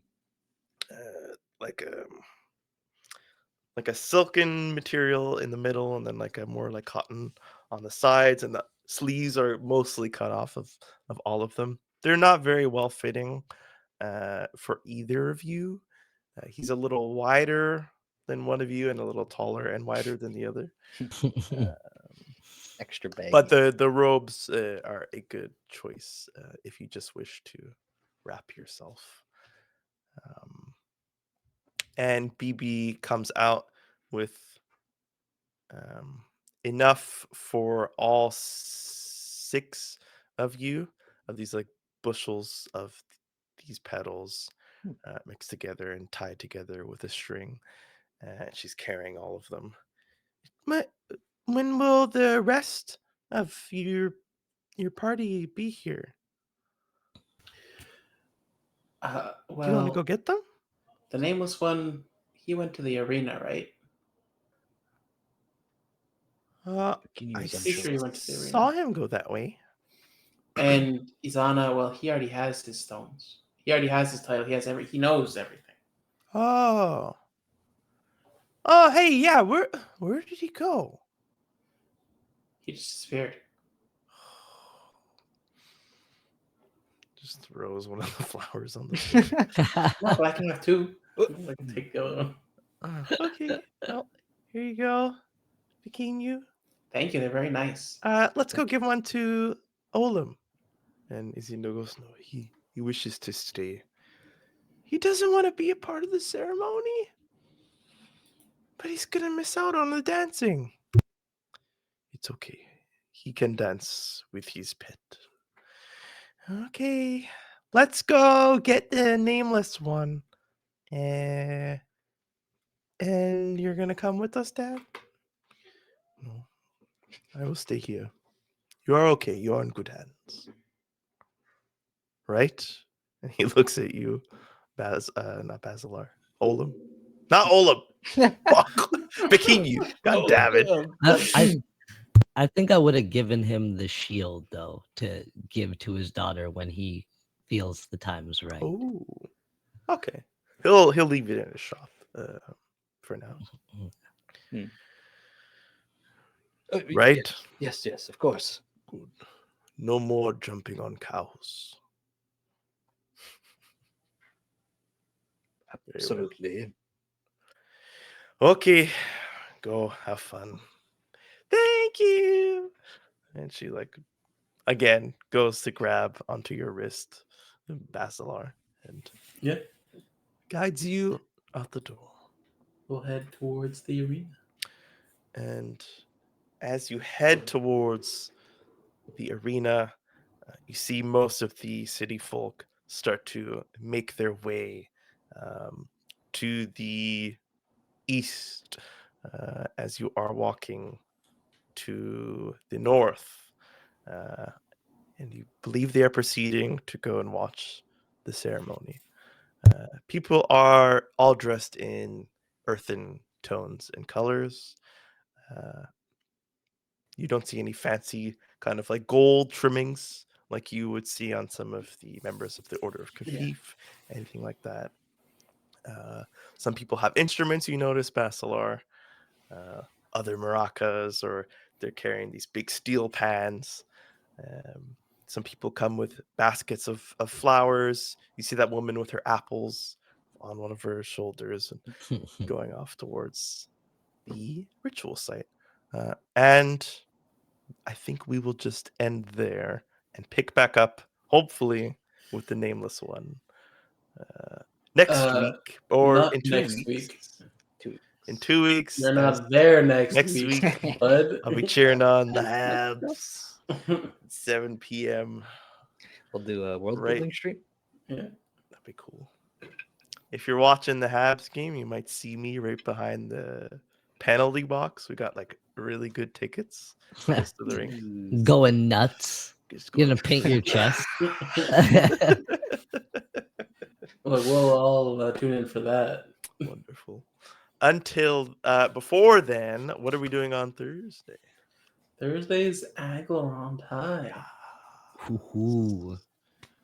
like a silken material in the middle, and then like a more like cotton on the sides, and the sleeves are mostly cut off of all of them. They're not very well fitting for either of you. He's a little wider than one of you and a little taller and wider than the other. Extra baggy. But the robes are a good choice if you just wish to wrap yourself. And BB comes out with enough for all 6 of you, of these like bushels of these petals mixed together and tied together with a string. And she's carrying all of them. When will the rest of your party be here? Well, Do you want to go get them? The nameless one, he went to the arena, right? I sure he went to the arena. saw him go that way. And Izana, well, he already has his stones. He already has his title. He knows everything. Oh, hey, yeah. Where did he go? He just disappeared. just throws one of the flowers on the floor. Look, I can have two. I can take the other one. Okay. Well, here you go. Pequeno. Thank you. They're very nice. Let's go give one to Olam. And Izindo goes, no, he wishes to stay. He doesn't want to be a part of the ceremony, but he's going to miss out on the dancing. It's okay. He can dance with his pet. Okay. Let's go get the nameless one. And you're going to come with us, Dad? No. I will stay here. You are okay. You are in good hands. Right? And he looks at you. Not Basilar. Olam. Not Olam. Fuck. Pequeno. God damn it. I think I would have given him the shield though to give to his daughter when he feels the time is right. Oh. Okay. He'll leave it in his shop for now. Right? Yes, of course. Good. No more jumping on cows. Absolutely. Okay, go have fun. Thank you. And she again goes to grab onto your wrist, Basilar, and guides you out the door. We'll head towards the arena. And as you head towards the arena, you see most of the city folk start to make their way to the east as you are walking to the north. And you believe they are proceeding to go and watch the ceremony. People are all dressed in earthen tones and colors. You don't see any fancy kind of gold trimmings like you would see on some of the members of the Order of Kafif, anything like that. Some people have instruments, you notice, Basilar, other maracas, or they're carrying these big steel pans. Some people come with baskets of flowers. You see that woman with her apples on one of her shoulders and going off towards the ritual site. And I think we will just end there and pick back up, hopefully, with the nameless one next week or in 2 next weeks. Week. 2 weeks. In 2 weeks. You're not there next week. Bud. I'll be cheering on the Habs. 7 p.m. We'll do a world building stream. Yeah. That'd be cool. If you're watching the Habs game, you might see me right behind the penalty box. We got really good tickets. Close to the ring. Going nuts. You're gonna paint your chest. We'll all tune in for that. Wonderful. Until before then, what are we doing on Thursday? Thursday's Aglarond High.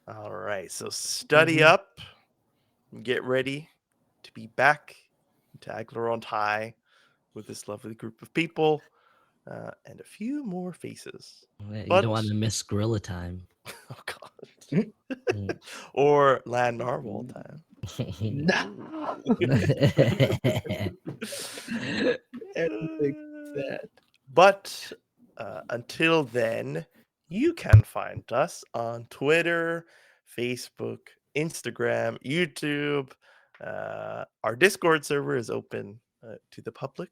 All right. So study up. Get ready to be back to Aglarond High with this lovely group of people and a few more faces. You don't want to miss Gorilla Time. Oh, God. Or Land Narwhal Time. But until then, you can find us on Twitter, Facebook, Instagram, YouTube. Our Discord server is open to the public.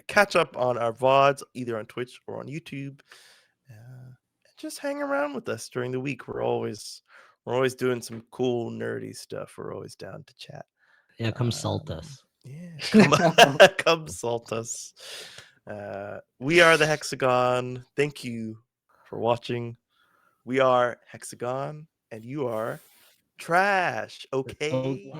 Catch up on our VODs either on Twitch or on YouTube. Just hang around with us during the week. We're always doing some cool nerdy stuff. We're always down to chat. Yeah, come salt us. Yeah, come salt us. We are the Hexagon. Thank you for watching. We are Hexagon, and you are trash. Okay.